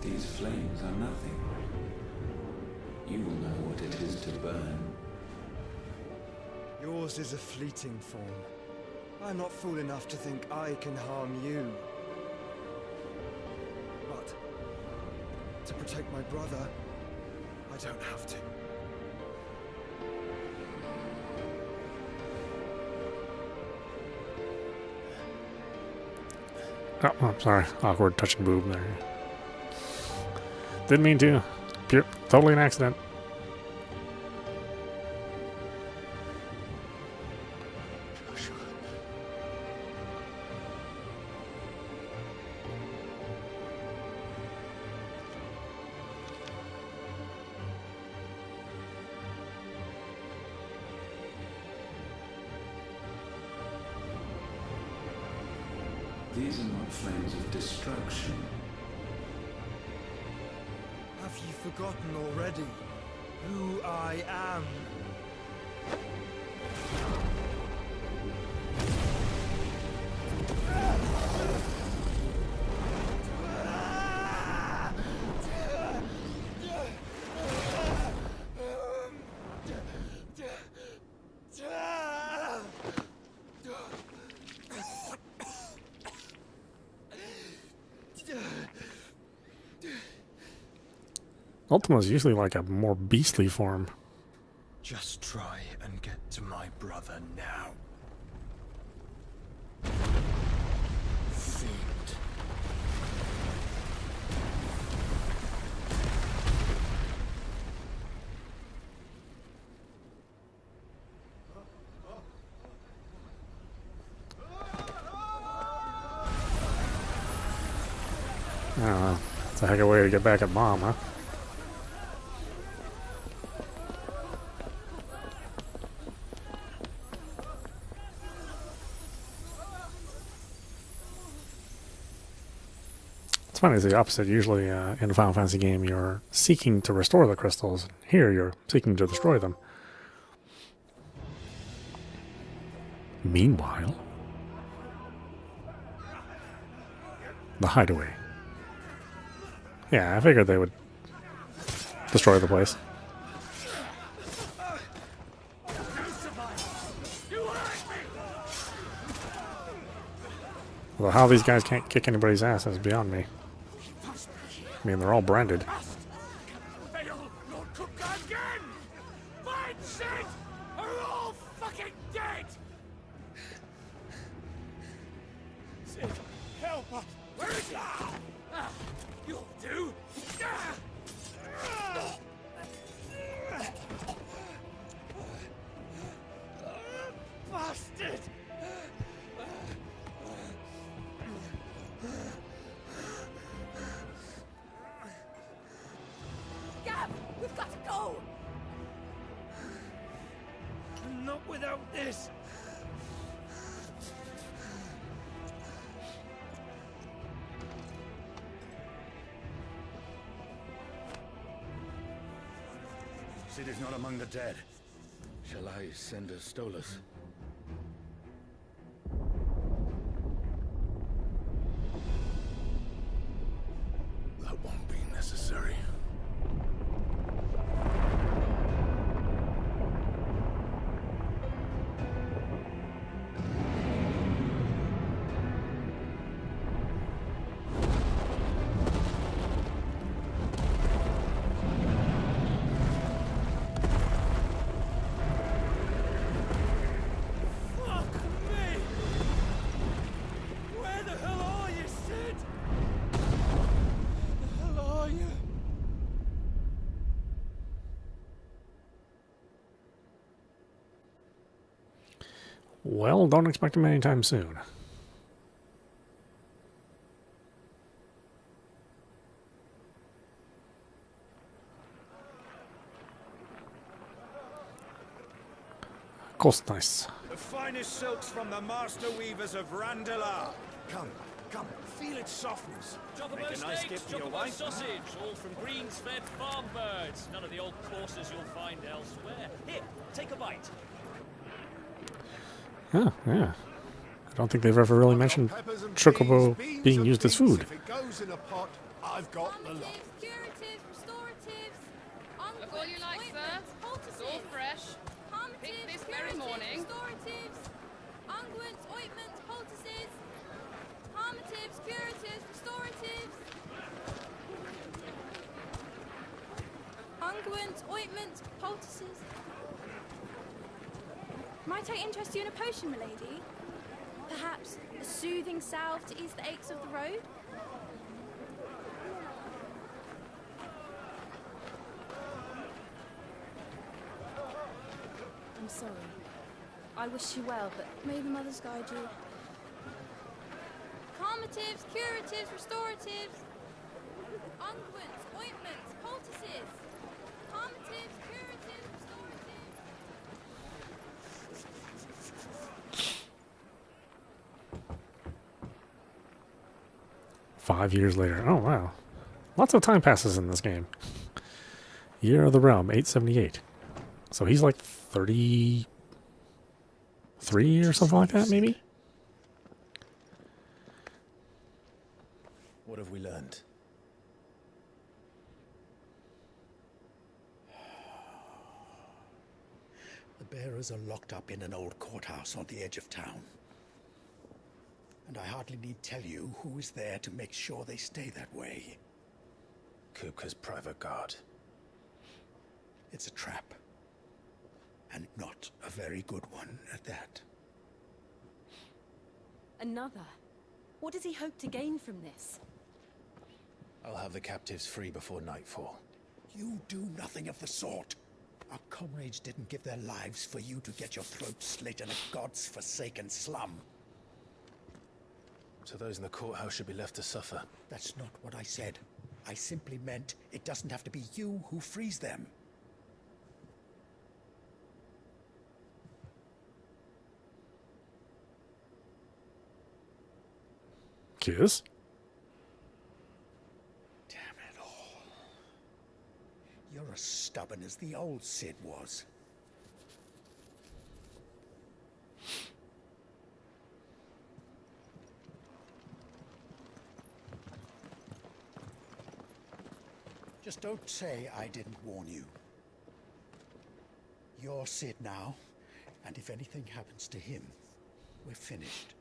These flames are nothing. You will know what it is to burn. Yours is a fleeting form. I'm not fool enough to think I can harm you. But to protect my brother, I don't have to. Oh, I'm sorry. Awkward touching boob there. Didn't mean to. Pure, totally an accident. These are not flames of destruction. Have you forgotten already who I am? Ultima's usually like a more beastly form. Just try and get to my brother now. Fiend. I don't know. It's a heck of a way to get back at Mom, huh? It's funny, it's the opposite. Usually in a Final Fantasy game, you're seeking to restore the crystals. Here, you're seeking to destroy them. Meanwhile, the hideaway. Yeah, I figured they would destroy the place. Although how these guys can't kick anybody's ass is beyond me. I mean, they're all branded. Help us! Where is he? You'll do! Bastard! Gab, we've got to go! Not without this! Sid is not among the dead. Shall I send a Stolas? That won't be necessary. Well, don't expect him anytime soon. Cost nice. The finest silks from the master weavers of Randalar. Come, feel its softness. Chocobo Make a nice steaks, gift for your chocobo wife. sausage, all from greens-fed farm birds. None of the old courses you'll find elsewhere. Here, take a bite. Oh, yeah. I don't think they've ever really mentioned chocobo being used as food. If it goes in a pot, I've got the lot. Curatives, restoratives, Look all you like, sir. It's all fresh. Pick this very morning. restoratives, unguents, ointments, poultices, harmatives, curatives, restoratives, unguents, ointments, poultices. Might I interest you in a potion, milady? Perhaps a soothing salve to ease the aches of the road? I'm sorry. I wish you well, but may the mothers guide you. Calmatives, curatives, restoratives, unguents, ointments, poultices. Calmatives, curatives, restoratives. 5 years later. Oh, wow. Lots of time passes in this game. Year of the Realm, 878. So he's like 33 or something like that, maybe? What have we learned? The bearers are locked up in an old courthouse on the edge of town. And I hardly need tell you who is there to make sure they stay that way. Kupka's private guard. It's a trap. And not a very good one at that. Another? What does he hope to gain from this? I'll have the captives free before nightfall. You do nothing of the sort. Our comrades didn't give their lives for you to get your throat slit in a god's forsaken slum. So those in the courthouse should be left to suffer. That's not what I said. I simply meant it doesn't have to be you who frees them. Kiss? Damn it all. You're as stubborn as the old Cid was. Just don't say I didn't warn you. You're Cid now, and if anything happens to him, we're finished.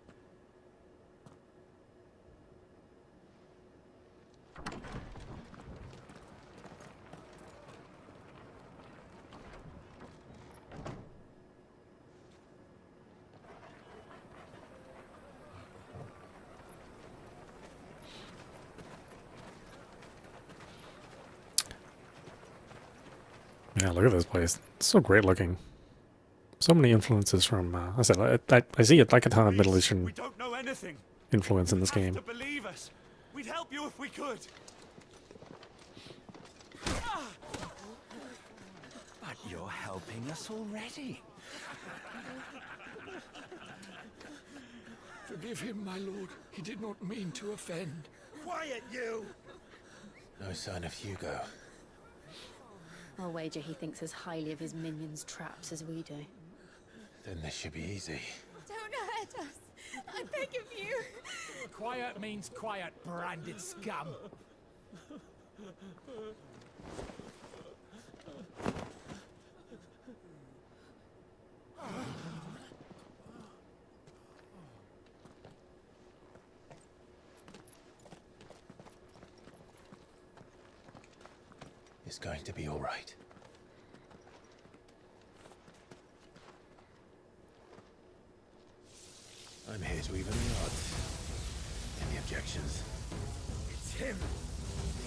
Yeah, look at this place. It's so great looking. So many influences from, I said, I see it like a ton of Middle Eastern We don't know anything. influence in this game. To believe us. We'd help you if we could. But you're helping us already. Forgive him, my lord. He did not mean to offend. Quiet, you! No sign of Hugo. I'll wager he thinks as highly of his minions' traps as we do. Then this should be easy. Don't hurt us. I beg of you. Quiet means quiet, branded scum. It's going to be all right. I'm here to even the odds. Any objections? It's him,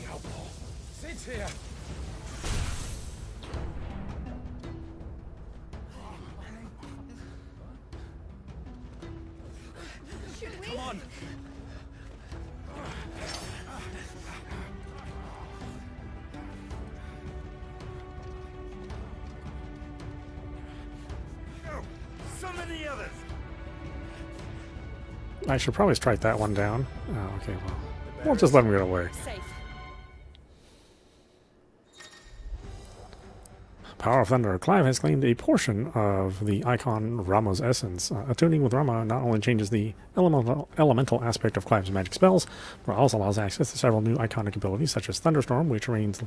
the outlaw. Sid's here. Should we? Come on. Summon the others. I should probably strike that one down. Oh, okay, well, we'll just let him get away. Safe. Power of Thunder. Clive has claimed a portion of the icon Rama's essence. Attuning with Rama not only changes the elemental aspect of Clive's magic spells, but also allows access to several new iconic abilities, such as Thunderstorm, which rains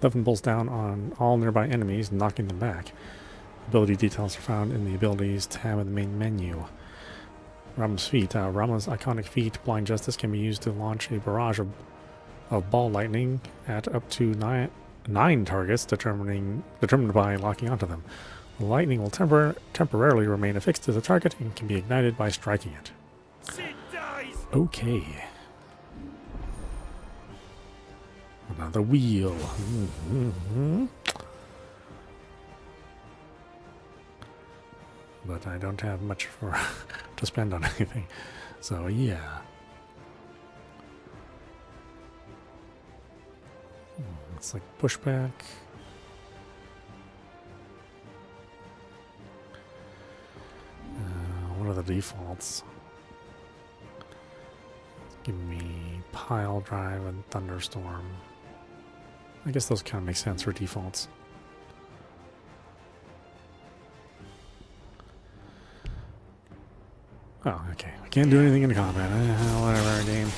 11 bolts down on all nearby enemies, knocking them back. Ability details are found in the Abilities tab of the main menu. Rama's feat. Rama's iconic feat, Blind Justice, can be used to launch a barrage of ball lightning at up to nine targets, determined by locking onto them. The lightning will temporarily remain affixed to the target and can be ignited by striking it. Okay. Another wheel. But I don't have much for to spend on anything, so yeah. It's like pushback. What are the defaults? Give me pile drive and thunderstorm. I guess those kind of make sense for defaults. Oh, okay. I can't do anything in combat. Whatever, game.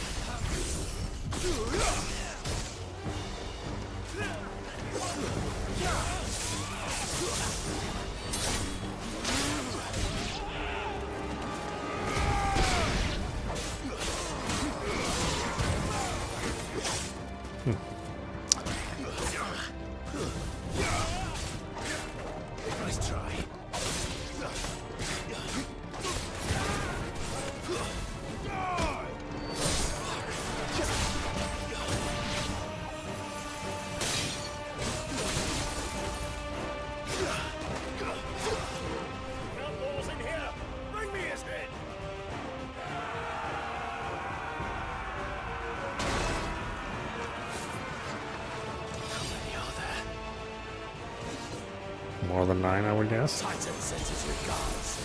more than 9, I would guess. Titan sends his regards.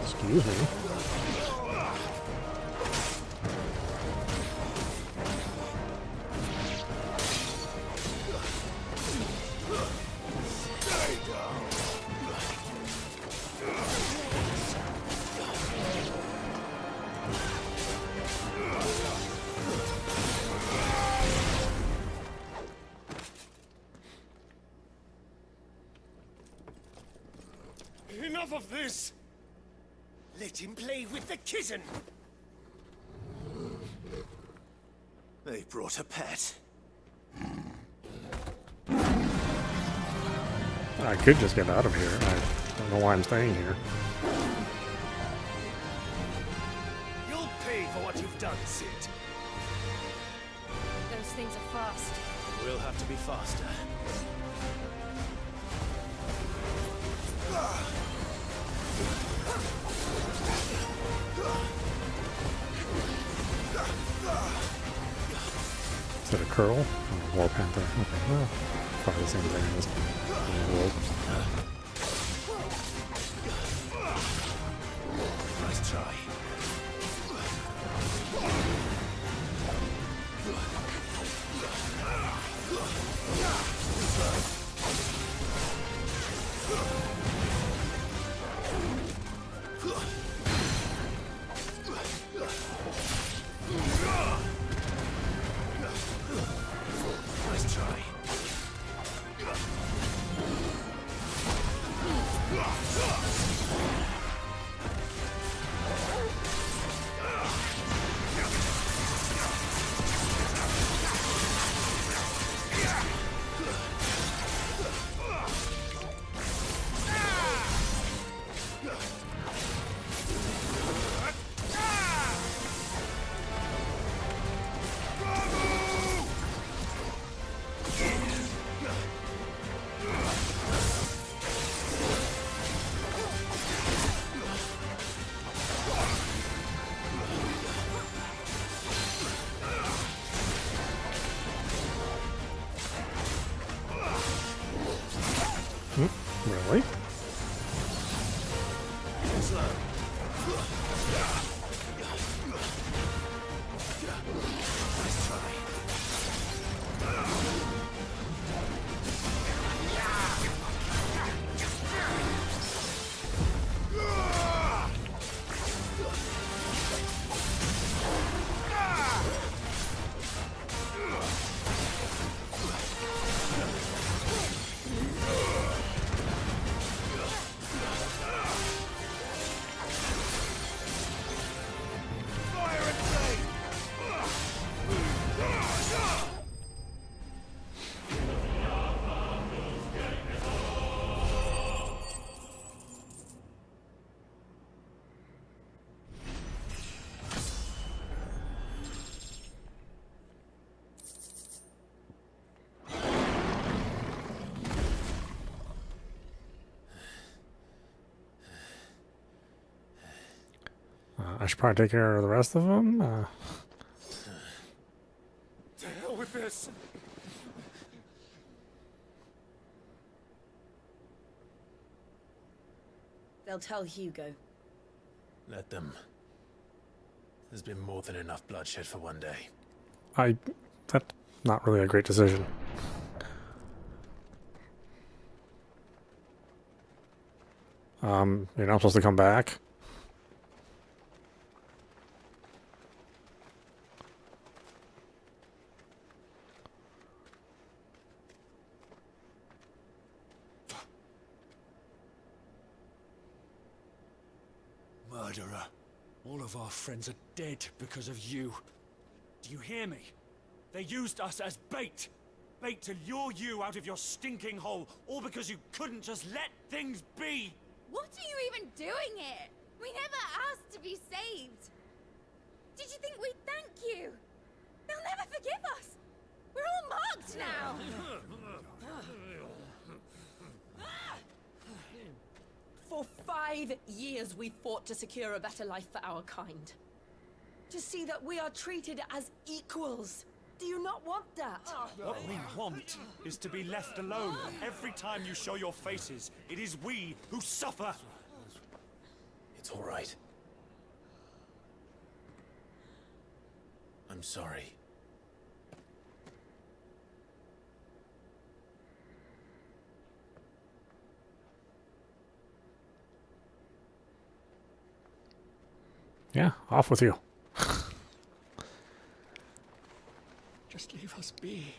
Excuse me. Enough of this! Let him play with the kitten! They brought a pet. I could just get out of here. I don't know why I'm staying here. You'll pay for what you've done, Sid. Those things are fast. We'll have to be faster. Is that a curl? Oh, War Panther. Okay, well, probably the same thing as the world. Nice try. Nice try. Really? I should probably take care of the rest of them. To hell with this! They'll tell Hugo. Let them. There's been more than enough bloodshed for one day. That's not really a great decision. You're not supposed to come back. Murderer. All of our friends are dead because of you. Do you hear me? They used us as bait. Bait to lure you out of your stinking hole, all because you couldn't just let things be. What are you even doing here? We never asked to be saved. Did you think we'd thank you? They'll never forgive us. We're all marked now. For 5 years we fought to secure a better life for our kind. To see that we are treated as equals. Do you not want that? What we want is to be left alone. Every time you show your faces, it is we who suffer. It's all right. I'm sorry. Yeah, off with you. Just leave us be.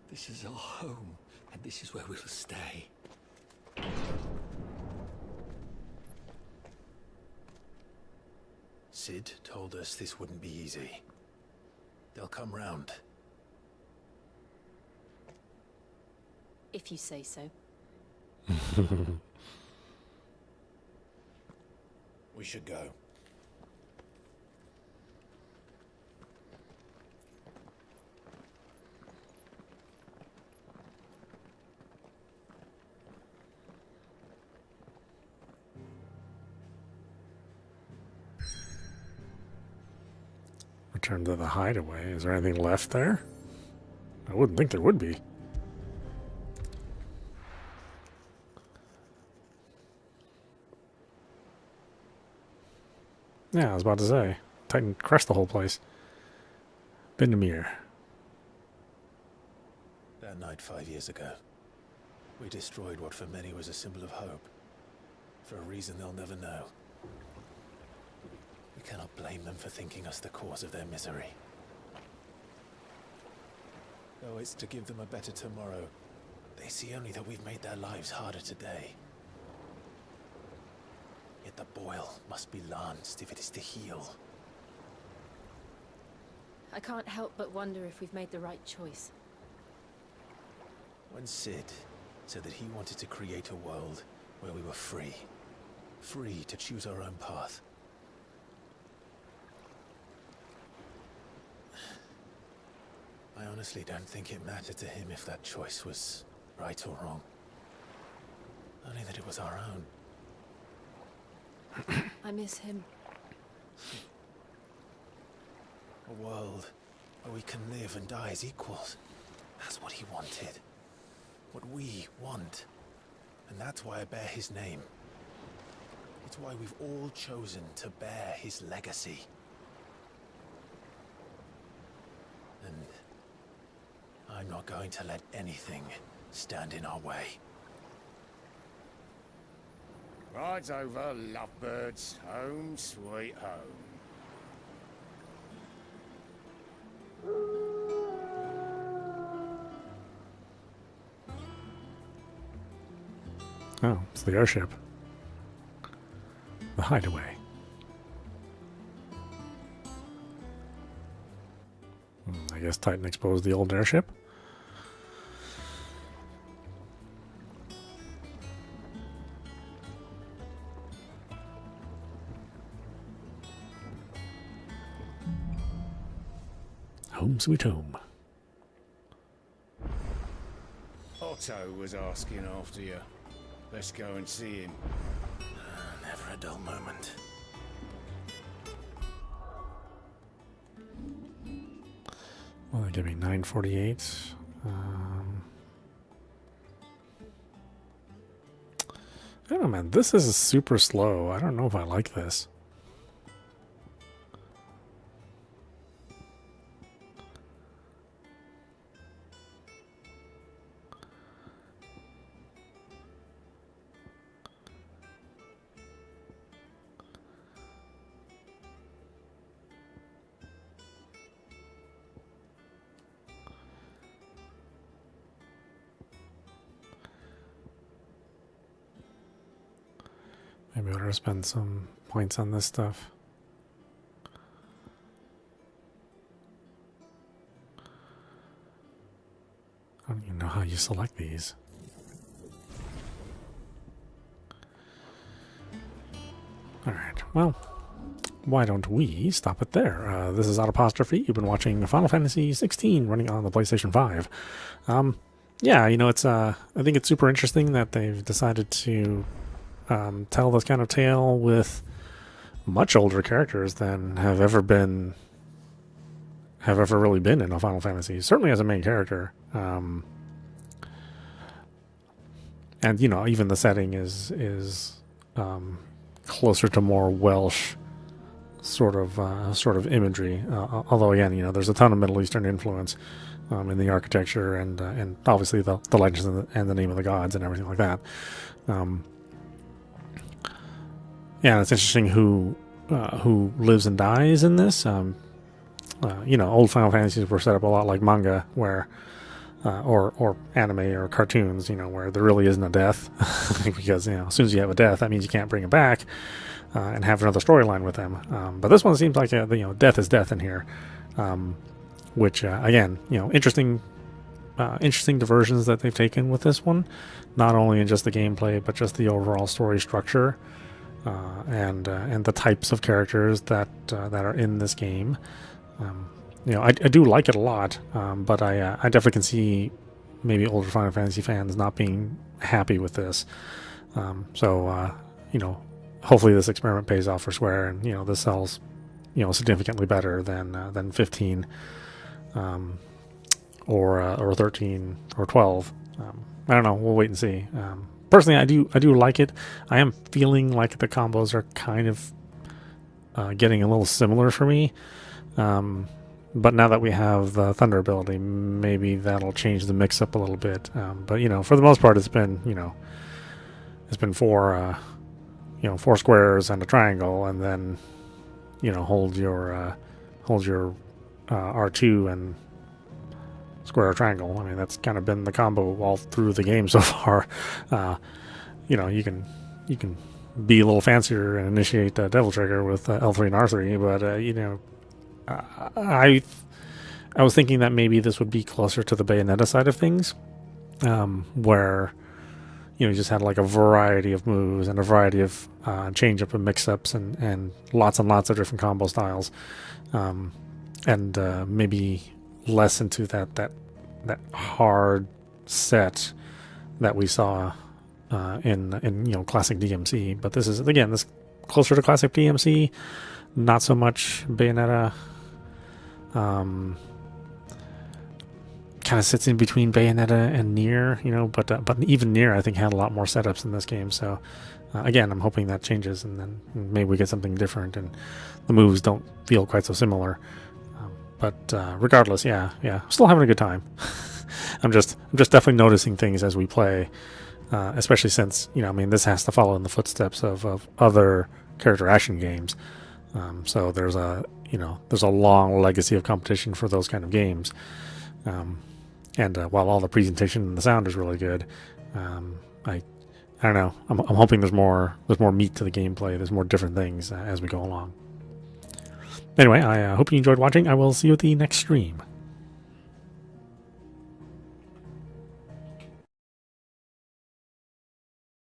This is our home, and this is where we'll stay. Sid told us this wouldn't be easy. They'll come round. If you say so. We should go. Return to the hideaway. Is there anything left there? I wouldn't think there would be. Yeah, I was about to say. Titan crushed the whole place. Bindemir. That night 5 years ago, we destroyed what for many was a symbol of hope. For a reason they'll never know. We cannot blame them for thinking us the cause of their misery. Though it's to give them a better tomorrow, they see only that we've made their lives harder today. Yet the boil must be lanced if it is to heal. I can't help but wonder if we've made the right choice. When Sid said that he wanted to create a world where we were free. Free to choose our own path. I honestly don't think it mattered to him if that choice was right or wrong. Only that it was our own. I miss him. A world where we can live and die as equals. That's what he wanted. What we want. And that's why I bear his name. It's why we've all chosen to bear his legacy. And I'm not going to let anything stand in our way. Rides over, lovebirds. Home, sweet home. Oh, it's the airship. The hideaway. I guess Titan exposed the old airship. Home sweet home. Otto was asking after you. Let's go and see him. Never a dull moment. Well, they give me 948. I don't know, man. This is super slow. I don't know if I like this. Maybe we ought to spend some points on this stuff. I don't even know how you select these. Alright, well, why don't we stop it there? This is Autopostrophe. You've been watching Final Fantasy XVI running on the PlayStation 5. Yeah, you know, it's I think it's super interesting that they've decided to tell this kind of tale with much older characters than have ever really been in a Final Fantasy. Certainly as a main character. And you know, even the setting is closer to more Welsh sort of imagery. Although again, you know, there's a ton of Middle Eastern influence in the architecture and obviously the legends and the name of the gods and everything like that. Yeah, it's interesting who lives and dies in this. You know, old Final Fantasies were set up a lot like manga, where or anime or cartoons, you know, where there really isn't a death, because you know, as soon as you have a death, that means you can't bring it back and have another storyline with them. But this one seems like you know, death is death in here, which again, you know, interesting diversions that they've taken with this one, not only in just the gameplay but just the overall story structure and the types of characters that are in this game. You know, I do like it a lot, but I definitely can see maybe older Final Fantasy fans not being happy with this. So you know, hopefully this experiment pays off for Square, and you know, this sells, you know, significantly better than 15, or 13 or 12. I don't know. We'll wait and see. Personally, I do like it. I am feeling like the combos are kind of getting a little similar for me. But now that we have the Thunder ability, maybe that'll change the mix up a little bit. But you know, for the most part, it's been four squares and a triangle, and then you know, hold your R2 and square or triangle. I mean, that's kind of been the combo all through the game so far. You know, you can be a little fancier and initiate Devil Trigger with L3 and R3, but you know, I was thinking that maybe this would be closer to the Bayonetta side of things, where you know, you just had like a variety of moves and a variety of change up and mix ups and lots of different combo styles, and maybe less into that hard set that we saw in you know, classic DMC. But this is, again, this closer to classic DMC, not so much Bayonetta. Kind of sits in between Bayonetta and Nier, you know, but even Nier, I think, had a lot more setups in this game. So again, I'm hoping that changes, and then maybe we get something different and the moves don't feel quite so similar. But regardless, yeah, still having a good time. I'm just definitely noticing things as we play, especially since, you know, I mean, this has to follow in the footsteps of other character action games. So there's a long legacy of competition for those kind of games. And while all the presentation and the sound is really good, I don't know. I'm hoping there's more meat to the gameplay. There's more different things as we go along. Anyway, I hope you enjoyed watching. I will see you at the next stream.